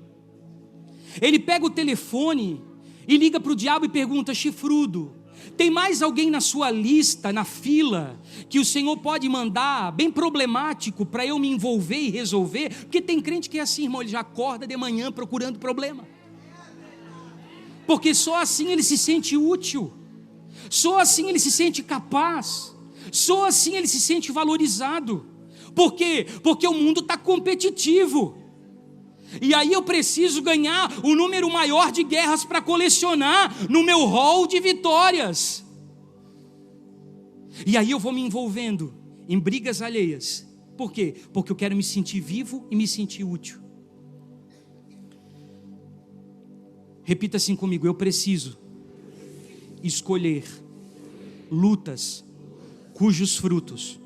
ele pega o telefone e liga para o diabo e pergunta: chifrudo, tem mais alguém na sua lista, na fila, que o Senhor pode mandar, bem problemático, para eu me envolver e resolver? Porque tem crente que é assim, irmão, ele já acorda de manhã procurando problema, porque só assim ele se sente útil, só assim ele se sente capaz, só assim ele se sente valorizado. Por quê? Porque o mundo está competitivo, e aí eu preciso ganhar o número maior de guerras para colecionar no meu hall de vitórias. E aí eu vou me envolvendo em brigas alheias. Por quê? Porque eu quero me sentir vivo e me sentir útil. Repita assim comigo: eu preciso escolher lutas cujos frutos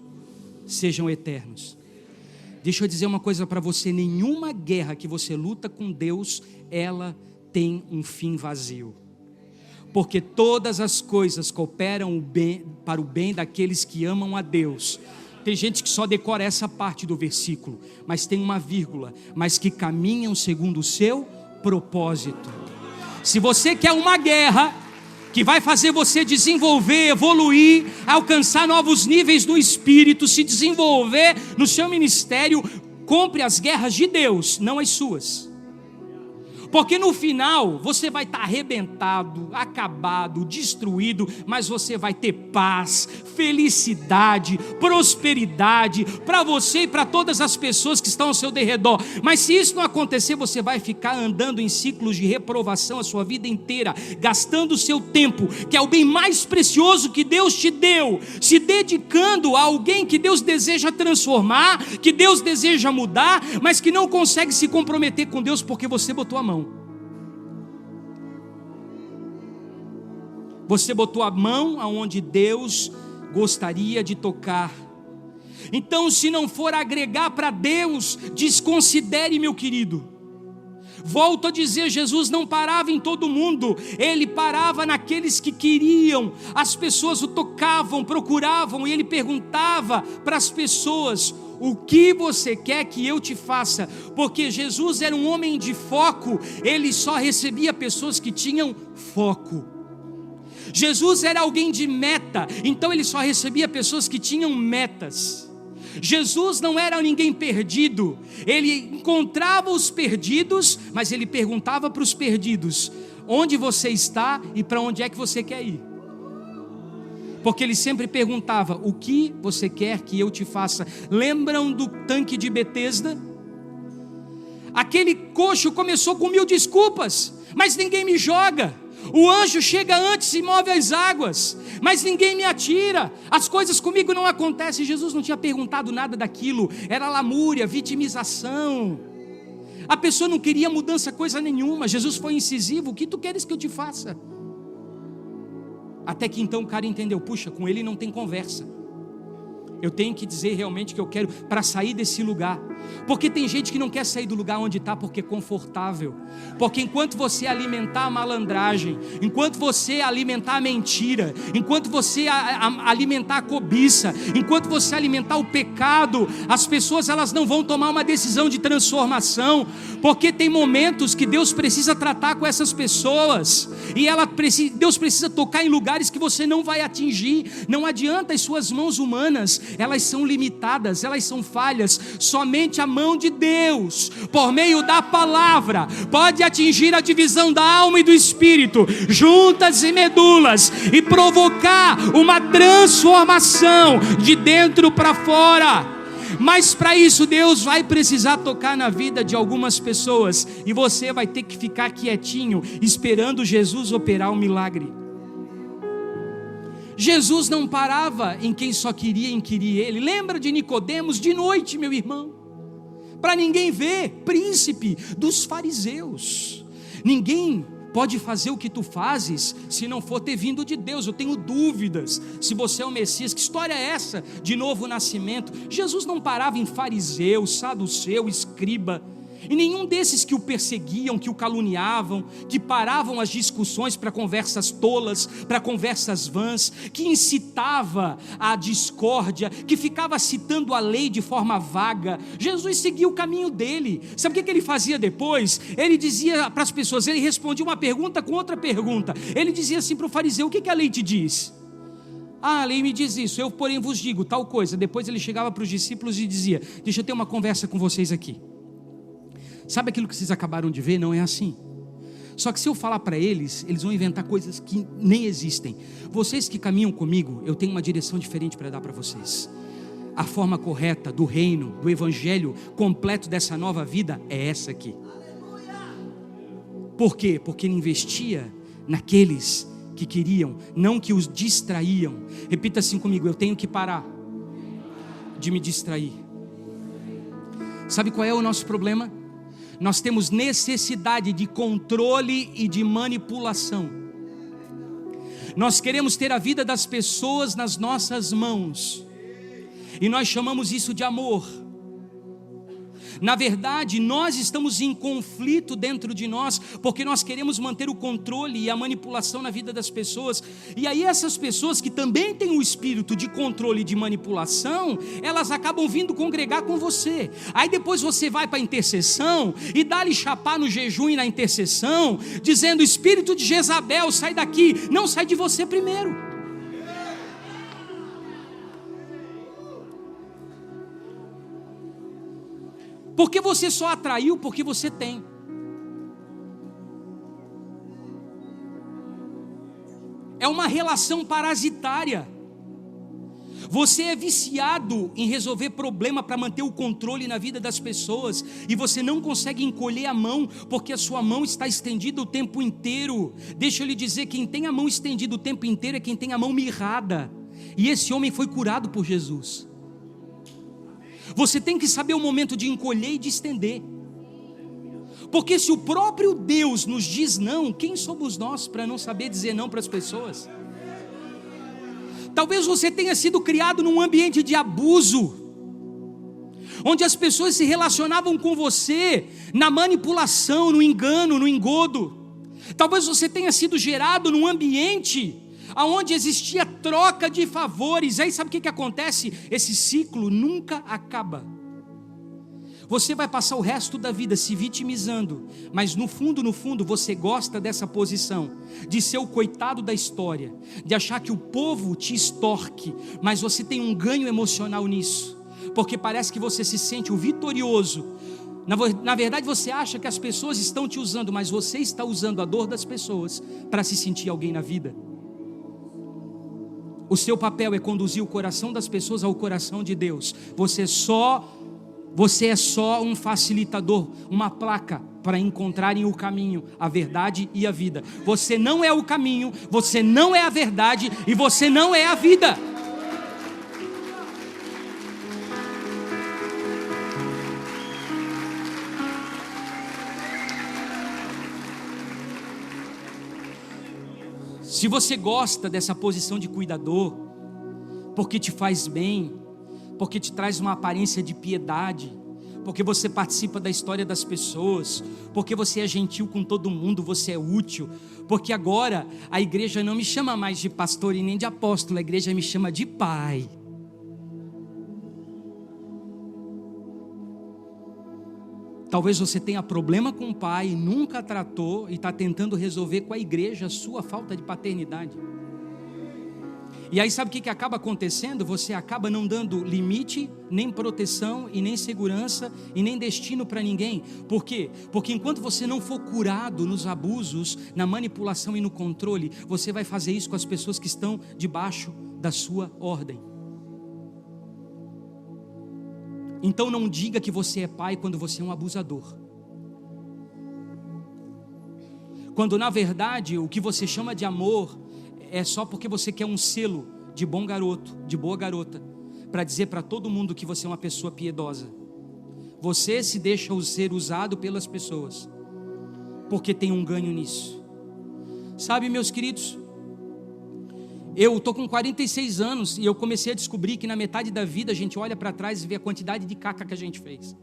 sejam eternos. Deixa eu dizer uma coisa para você: nenhuma guerra que você luta com Deus, ela tem um fim vazio, porque todas as coisas cooperam para o bem daqueles que amam a Deus. Tem gente que só decora essa parte do versículo, mas tem uma vírgula: mas que caminham segundo o seu propósito. Se você quer uma guerra que vai fazer você desenvolver, evoluir, alcançar novos níveis no espírito, se desenvolver no seu ministério, compre as guerras de Deus, não as suas. Porque no final você vai estar arrebentado, acabado, destruído, mas você vai ter paz, felicidade, prosperidade para você e para todas as pessoas que estão ao seu derredor. Mas se isso não acontecer, você vai ficar andando em ciclos de reprovação a sua vida inteira, gastando o seu tempo, que é o bem mais precioso que Deus te deu, se dedicando a alguém que Deus deseja transformar, que Deus deseja mudar, mas que não consegue se comprometer com Deus porque você botou a mão. Você botou a mão aonde Deus gostaria de tocar. Então, se não for agregar para Deus, desconsidere, meu querido. Volto a dizer, Jesus não parava em todo mundo, Ele parava naqueles que queriam. As pessoas o tocavam, procuravam, e Ele perguntava para as pessoas: o que você quer que eu te faça? Porque Jesus era um homem de foco, Ele só recebia pessoas que tinham foco. Jesus era alguém de meta, então Ele só recebia pessoas que tinham metas. Jesus não era ninguém perdido, Ele encontrava os perdidos, mas Ele perguntava para os perdidos: onde você está e para onde é que você quer ir? Porque Ele sempre perguntava: o que você quer que eu te faça? Lembram do tanque de Betesda? Aquele coxo começou com 1000 desculpas, mas ninguém me joga. O anjo chega antes e move as águas, mas ninguém me atira, as coisas comigo não acontecem. Jesus não tinha perguntado nada daquilo, era lamúria, vitimização. A pessoa não queria mudança coisa nenhuma. Jesus foi incisivo: o que tu queres que eu te faça? Até que então o cara entendeu: puxa, com ele não tem conversa, eu tenho que dizer realmente o que eu quero para sair desse lugar. Porque tem gente que não quer sair do lugar onde está porque é confortável. Porque enquanto você alimentar a malandragem, enquanto você alimentar a mentira, enquanto você alimentar a cobiça, enquanto você alimentar o pecado, as pessoas elas não vão tomar uma decisão de transformação. Porque tem momentos que Deus precisa tratar com essas pessoas, e Deus precisa tocar em lugares que você não vai atingir. Não adianta as suas mãos humanas, elas são limitadas, elas são falhas. Somente a mão de Deus, por meio da palavra, pode atingir a divisão da alma e do espírito, juntas e medulas, e provocar uma transformação de dentro para fora. Mas para isso Deus vai precisar tocar na vida de algumas pessoas, e você vai ter que ficar quietinho, esperando Jesus operar o milagre. Jesus não parava em quem só queria inquirir Ele. Lembra de Nicodemos de noite, meu irmão? Para ninguém ver, príncipe dos fariseus. Ninguém pode fazer o que tu fazes se não for ter vindo de Deus. Eu tenho dúvidas se você é o Messias. Que história é essa de novo nascimento? Jesus não parava em fariseu, saduceu, escriba, e nenhum desses que o perseguiam, que o caluniavam, que paravam as discussões para conversas tolas, para conversas vãs, que incitava a discórdia, que ficava citando a lei de forma vaga. Jesus seguia o caminho dele. Sabe o que ele fazia depois? Ele dizia para as pessoas, ele respondia uma pergunta com outra pergunta. Ele dizia assim para o fariseu: o que a lei te diz? Ah, a lei me diz isso, eu porém vos digo tal coisa. Depois ele chegava para os discípulos e dizia: deixa eu ter uma conversa com vocês aqui. Sabe aquilo que vocês acabaram de ver? Não é assim. Só que se eu falar para eles, eles vão inventar coisas que nem existem. Vocês que caminham comigo, eu tenho uma direção diferente para dar para vocês. A forma correta do reino, do evangelho completo dessa nova vida é essa aqui. Por quê? Porque ele investia naqueles que queriam, não que os distraíam. Repita assim comigo: eu tenho que parar de me distrair. Sabe qual é o nosso problema? Nós temos necessidade de controle e de manipulação. Nós queremos ter a vida das pessoas nas nossas mãos, e nós chamamos isso de amor. Na verdade, nós estamos em conflito dentro de nós, porque nós queremos manter o controle e a manipulação na vida das pessoas. E aí essas pessoas que também têm o espírito de controle e de manipulação, elas acabam vindo congregar com você. Aí depois você vai para a intercessão e dá-lhe chapar no jejum e na intercessão, dizendo: espírito de Jezabel, sai daqui. Não, sai de você primeiro. Porque você só atraiu porque você tem. É uma relação parasitária. Você é viciado em resolver problema para manter o controle na vida das pessoas, e você não consegue encolher a mão, porque a sua mão está estendida o tempo inteiro. Deixa eu lhe dizer, quem tem a mão estendida o tempo inteiro é quem tem a mão mirrada, e esse homem foi curado por Jesus. Você tem que saber o momento de encolher e de estender, porque se o próprio Deus nos diz não, quem somos nós para não saber dizer não para as pessoas? Talvez você tenha sido criado num ambiente de abuso, onde as pessoas se relacionavam com você na manipulação, no engano, no engodo. Talvez você tenha sido gerado num ambiente onde existia troca de favores. Aí sabe o que acontece? Esse ciclo nunca acaba. Você vai passar o resto da vida se vitimizando, mas no fundo, você gosta dessa posição, de ser o coitado da história, de achar que o povo te extorque, mas você tem um ganho emocional nisso, porque parece que você se sente o vitorioso. Na verdade você acha que as pessoas estão te usando, mas você está usando a dor das pessoas para se sentir alguém na vida. O seu papel é conduzir o coração das pessoas ao coração de Deus. Você é só um facilitador, uma placa para encontrarem o caminho, a verdade e a vida. Você não é o caminho, você não é a verdade e você não é a vida. Se você gosta dessa posição de cuidador, porque te faz bem, porque te traz uma aparência de piedade, porque você participa da história das pessoas, porque você é gentil com todo mundo, você é útil, porque agora a igreja não me chama mais de pastor e nem de apóstolo, a igreja me chama de pai. Talvez você tenha problema com o pai, nunca tratou e está tentando resolver com a igreja a sua falta de paternidade. E aí sabe o que acaba acontecendo? Você acaba não dando limite, nem proteção, e nem segurança, e nem destino para ninguém. Por quê? Porque enquanto você não for curado nos abusos, na manipulação e no controle, você vai fazer isso com as pessoas que estão debaixo da sua ordem. Então não diga que você é pai quando você é um abusador. Quando na verdade o que você chama de amor é só porque você quer um selo de bom garoto, de boa garota, para dizer para todo mundo que você é uma pessoa piedosa. Você se deixa ser usado pelas pessoas, porque tem um ganho nisso. Sabe, meus queridos, eu estou com 46 anos e eu comecei a descobrir que na metade da vida a gente olha para trás e vê a quantidade de caca que a gente fez.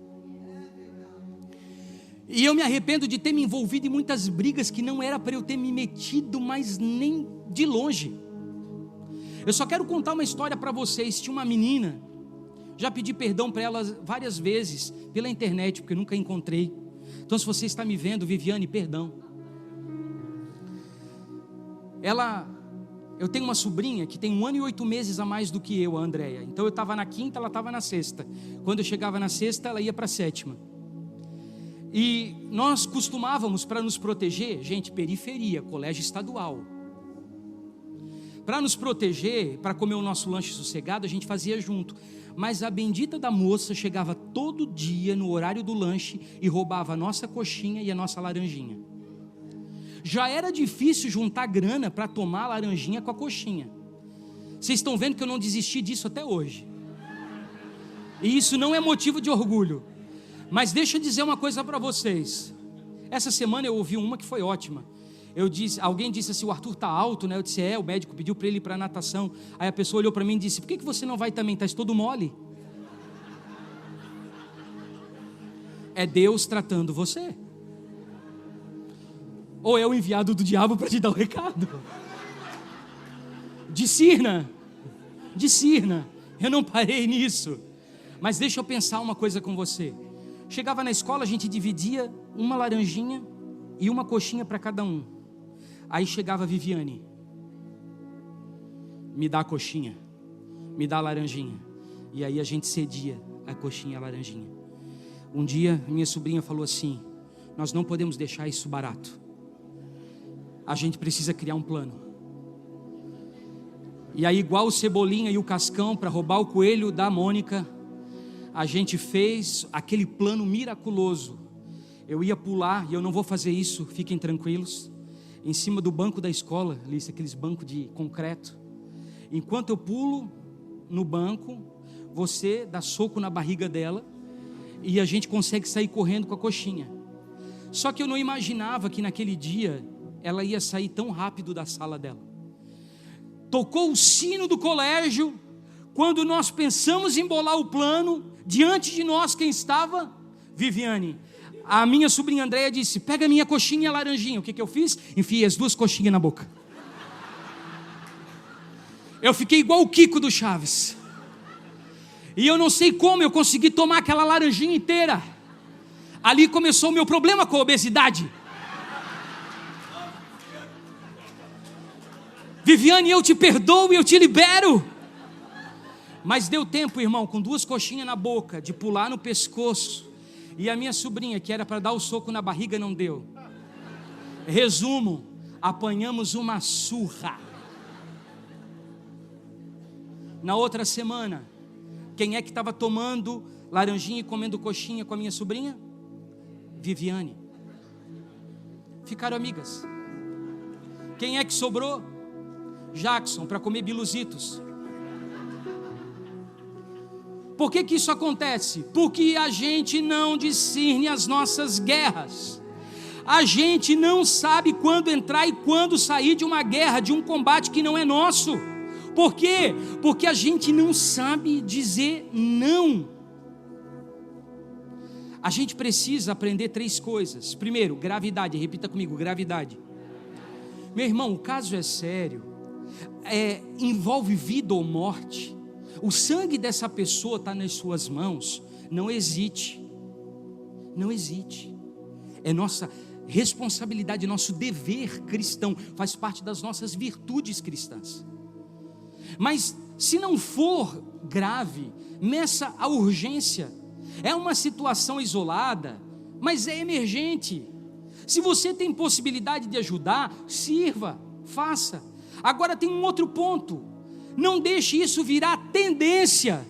E eu me arrependo de ter me envolvido em muitas brigas que não era para eu ter me metido, mas nem de longe. Eu só quero contar uma história para vocês. Tinha uma menina, já pedi perdão para ela várias vezes pela internet, porque eu nunca encontrei. Então se você está me vendo, Viviane, perdão. Eu tenho uma sobrinha que tem 1 ano e 8 meses a mais do que eu, a Andréia. Então eu estava na quinta, ela estava na sexta. Quando eu chegava na sexta, ela ia para a sétima. E nós costumávamos, para nos proteger, gente, periferia, colégio estadual, para nos proteger, para comer o nosso lanche sossegado, a gente fazia junto. Mas a bendita da moça chegava todo dia no horário do lanche e roubava a nossa coxinha e a nossa laranjinha. Já era difícil juntar grana para tomar a laranjinha com a coxinha. Vocês estão vendo que eu não desisti disso até hoje. E isso não é motivo de orgulho. Mas deixa eu dizer uma coisa para vocês. Essa semana eu ouvi uma que foi ótima. Alguém disse assim: o Arthur está alto, né? Eu disse: o médico pediu para ele ir para a natação. Aí a pessoa olhou para mim e disse: por que você não vai também? Estás todo mole. É Deus tratando você. Ou é o enviado do diabo para te dar o recado? Discirna. Eu não parei nisso. Mas deixa eu pensar uma coisa com você. Chegava na escola, a gente dividia uma laranjinha e uma coxinha para cada um. Aí chegava a Viviane: me dá a coxinha, me dá a laranjinha. E aí a gente cedia a coxinha e a laranjinha. Um dia minha sobrinha falou assim: nós não podemos deixar isso barato. A gente precisa criar um plano. E aí, igual o Cebolinha e o Cascão, para roubar o coelho da Mônica, a gente fez aquele plano miraculoso. Eu ia pular, e eu não vou fazer isso, fiquem tranquilos, em cima do banco da escola, aqueles bancos de concreto. Enquanto eu pulo no banco, você dá soco na barriga dela, e a gente consegue sair correndo com a coxinha. Só que eu não imaginava que naquele dia ela ia sair tão rápido da sala dela. Tocou o sino do colégio. Quando nós pensamos em bolar o plano, diante de nós quem estava? Viviane. A minha sobrinha Andréia disse: pega a minha coxinha e a laranjinha. O que eu fiz? Enfiei as duas coxinhas na boca. Eu fiquei igual o Kiko do Chaves. E eu não sei como eu consegui tomar aquela laranjinha inteira. Ali começou o meu problema com a obesidade. Viviane, eu te perdoo e eu te libero. Mas deu tempo, irmão, com duas coxinhas na boca, de pular no pescoço. E a minha sobrinha, que era para dar o soco na barriga, não deu. Resumo, apanhamos uma surra. Na outra semana, quem é que estava tomando laranjinha e comendo coxinha com a minha sobrinha? Viviane. Ficaram amigas. Quem é que sobrou? Jackson, para comer biluzitos. Por que isso acontece? Porque a gente não discerne as nossas guerras. A gente não sabe quando entrar e quando sair de uma guerra, de um combate que não é nosso. Por quê? Porque a gente não sabe dizer não. A gente precisa aprender 3 coisas. Primeiro, gravidade. Repita comigo, gravidade. Meu irmão, o caso é sério. Envolve vida ou morte. O sangue dessa pessoa está nas suas mãos. Não hesite. Não hesite. É nossa responsabilidade, nosso dever cristão. Faz parte das nossas virtudes cristãs. Mas se não for grave, meça a urgência. É uma situação isolada, mas é emergente. Se você tem possibilidade de ajudar, sirva, faça. Agora tem um outro ponto. Não deixe isso virar tendência.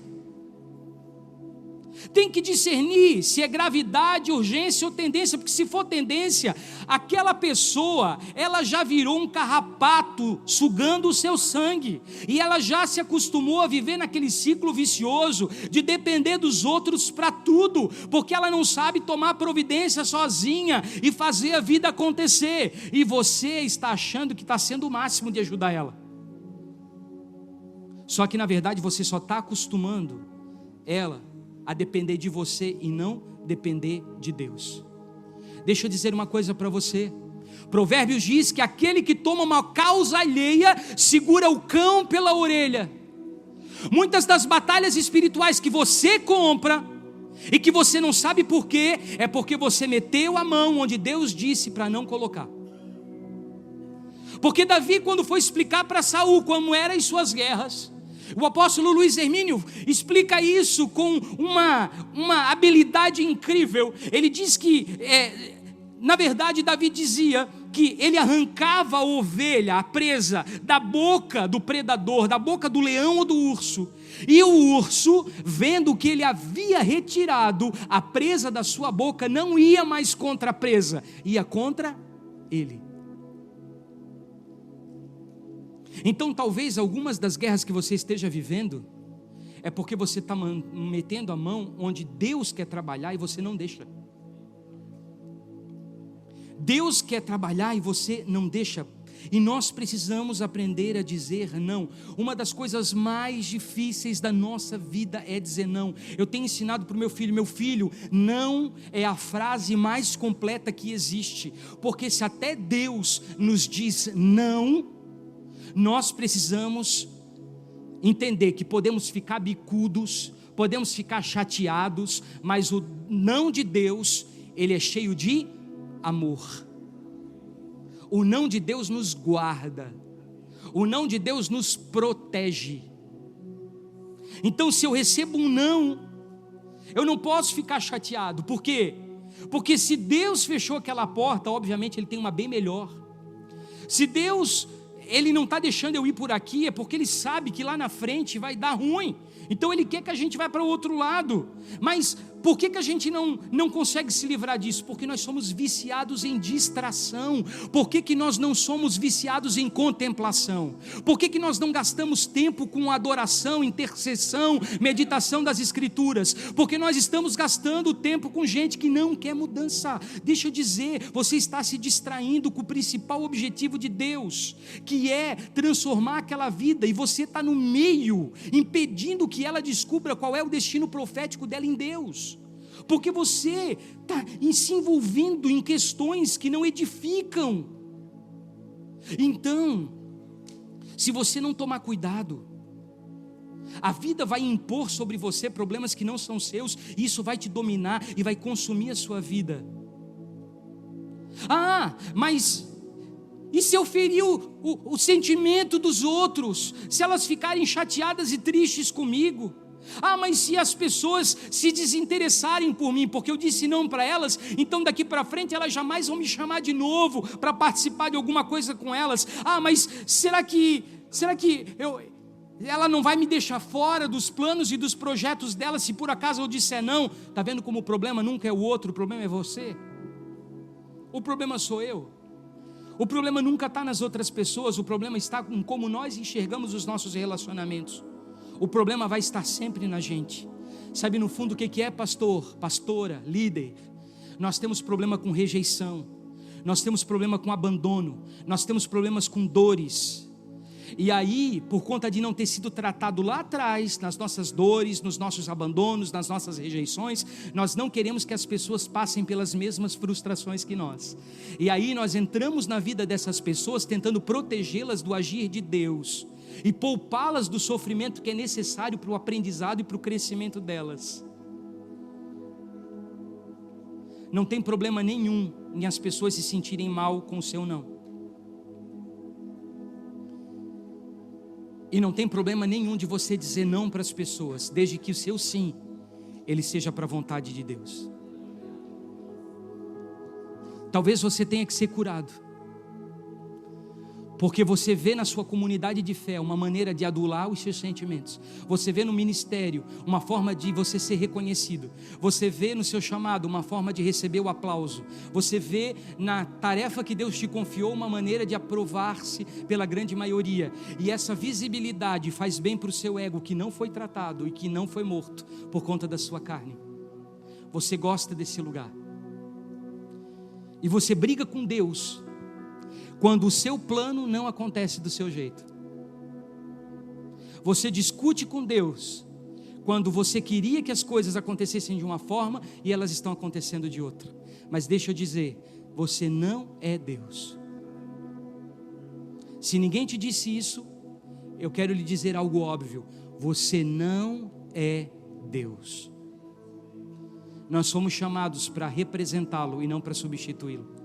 Tem que discernir se é gravidade, urgência ou tendência, porque se for tendência, aquela pessoa, ela já virou um carrapato sugando o seu sangue, e ela já se acostumou a viver naquele ciclo vicioso de depender dos outros para tudo, porque ela não sabe tomar providência sozinha e fazer a vida acontecer, e você está achando que está sendo o máximo de ajudar ela. Só que na verdade você só está acostumando ela a depender de você e não depender de Deus. Deixa eu dizer uma coisa para você. Provérbios diz que aquele que toma uma causa alheia segura o cão pela orelha. Muitas das batalhas espirituais que você compra e que você não sabe por quê, é porque você meteu a mão onde Deus disse para não colocar. Porque Davi, quando foi explicar para Saul como eram as suas guerras, o apóstolo Luiz Hermínio explica isso com uma habilidade incrível. Ele diz que, na verdade, Davi dizia que ele arrancava a ovelha, a presa, da boca do predador, da boca do leão ou do urso. E o urso, vendo que ele havia retirado a presa da sua boca, não ia mais contra a presa, ia contra ele. Então talvez algumas das guerras que você esteja vivendo é porque você está metendo a mão onde Deus quer trabalhar e você não deixa. Deus quer trabalhar e você não deixa. E nós precisamos aprender a dizer não. Uma das coisas mais difíceis da nossa vida é dizer não. Eu tenho ensinado para o meu filho, não é a frase mais completa que existe, porque se até Deus nos diz não, nós precisamos entender que podemos ficar bicudos, podemos ficar chateados, mas o não de Deus, ele é cheio de amor. O não de Deus nos guarda, o não de Deus nos protege. Então, se eu recebo um não, eu não posso ficar chateado. Por quê? Porque se Deus fechou aquela porta, obviamente Ele tem uma bem melhor. Se Deus Ele não está deixando eu ir por aqui, é porque Ele sabe que lá na frente vai dar ruim. Então Ele quer que a gente vá para o outro lado. Mas por que a gente não consegue se livrar disso? Porque nós somos viciados em distração. Por que nós não somos viciados em contemplação? Por que nós não gastamos tempo com adoração, intercessão, meditação das Escrituras? Porque nós estamos gastando tempo com gente que não quer mudança. Deixa eu dizer, você está se distraindo com o principal objetivo de Deus, que é transformar aquela vida, e você está no meio, impedindo que ela descubra qual é o destino profético dela em Deus, porque você está se envolvendo em questões que não edificam. Então, se você não tomar cuidado, a vida vai impor sobre você problemas que não são seus, e isso vai te dominar e vai consumir a sua vida. Mas e se eu ferir o sentimento dos outros? Se elas ficarem chateadas e tristes comigo? Mas se as pessoas se desinteressarem por mim, porque eu disse não para elas, então daqui para frente elas jamais vão me chamar de novo para participar de alguma coisa com elas. Mas será que ela não vai me deixar fora dos planos e dos projetos dela se por acaso eu disser não? Está vendo como o problema nunca é o outro, o problema é você. O problema sou eu. O problema nunca está nas outras pessoas, o problema está em como nós enxergamos os nossos relacionamentos. O problema vai estar sempre na gente. Sabe no fundo o que é pastor, pastora, líder? Nós temos problema com rejeição, nós temos problema com abandono, nós temos problemas com dores. E aí, por conta de não ter sido tratado lá atrás, nas nossas dores, nos nossos abandonos, nas nossas rejeições, nós não queremos que as pessoas passem pelas mesmas frustrações que nós. E aí nós entramos na vida dessas pessoas tentando protegê-las do agir de Deus e poupá-las do sofrimento que é necessário para o aprendizado e para o crescimento delas. Não tem problema nenhum em as pessoas se sentirem mal com o seu não. E não tem problema nenhum de você dizer não para as pessoas, desde que o seu sim, ele seja para a vontade de Deus. Talvez você tenha que ser curado, porque você vê na sua comunidade de fé uma maneira de adular os seus sentimentos. Você vê no ministério uma forma de você ser reconhecido. Você vê no seu chamado uma forma de receber o aplauso. Você vê na tarefa que Deus te confiou uma maneira de aprovar-se pela grande maioria. E essa visibilidade faz bem para o seu ego, que não foi tratado e que não foi morto por conta da sua carne. Você gosta desse lugar. E você briga com Deus quando o seu plano não acontece do seu jeito. Você discute com Deus quando você queria que as coisas acontecessem de uma forma e elas estão acontecendo de outra. Mas deixa eu dizer, você não é Deus. Se ninguém te disse isso, eu quero lhe dizer algo óbvio: você não é Deus. Nós somos chamados para representá-lo e não para substituí-lo.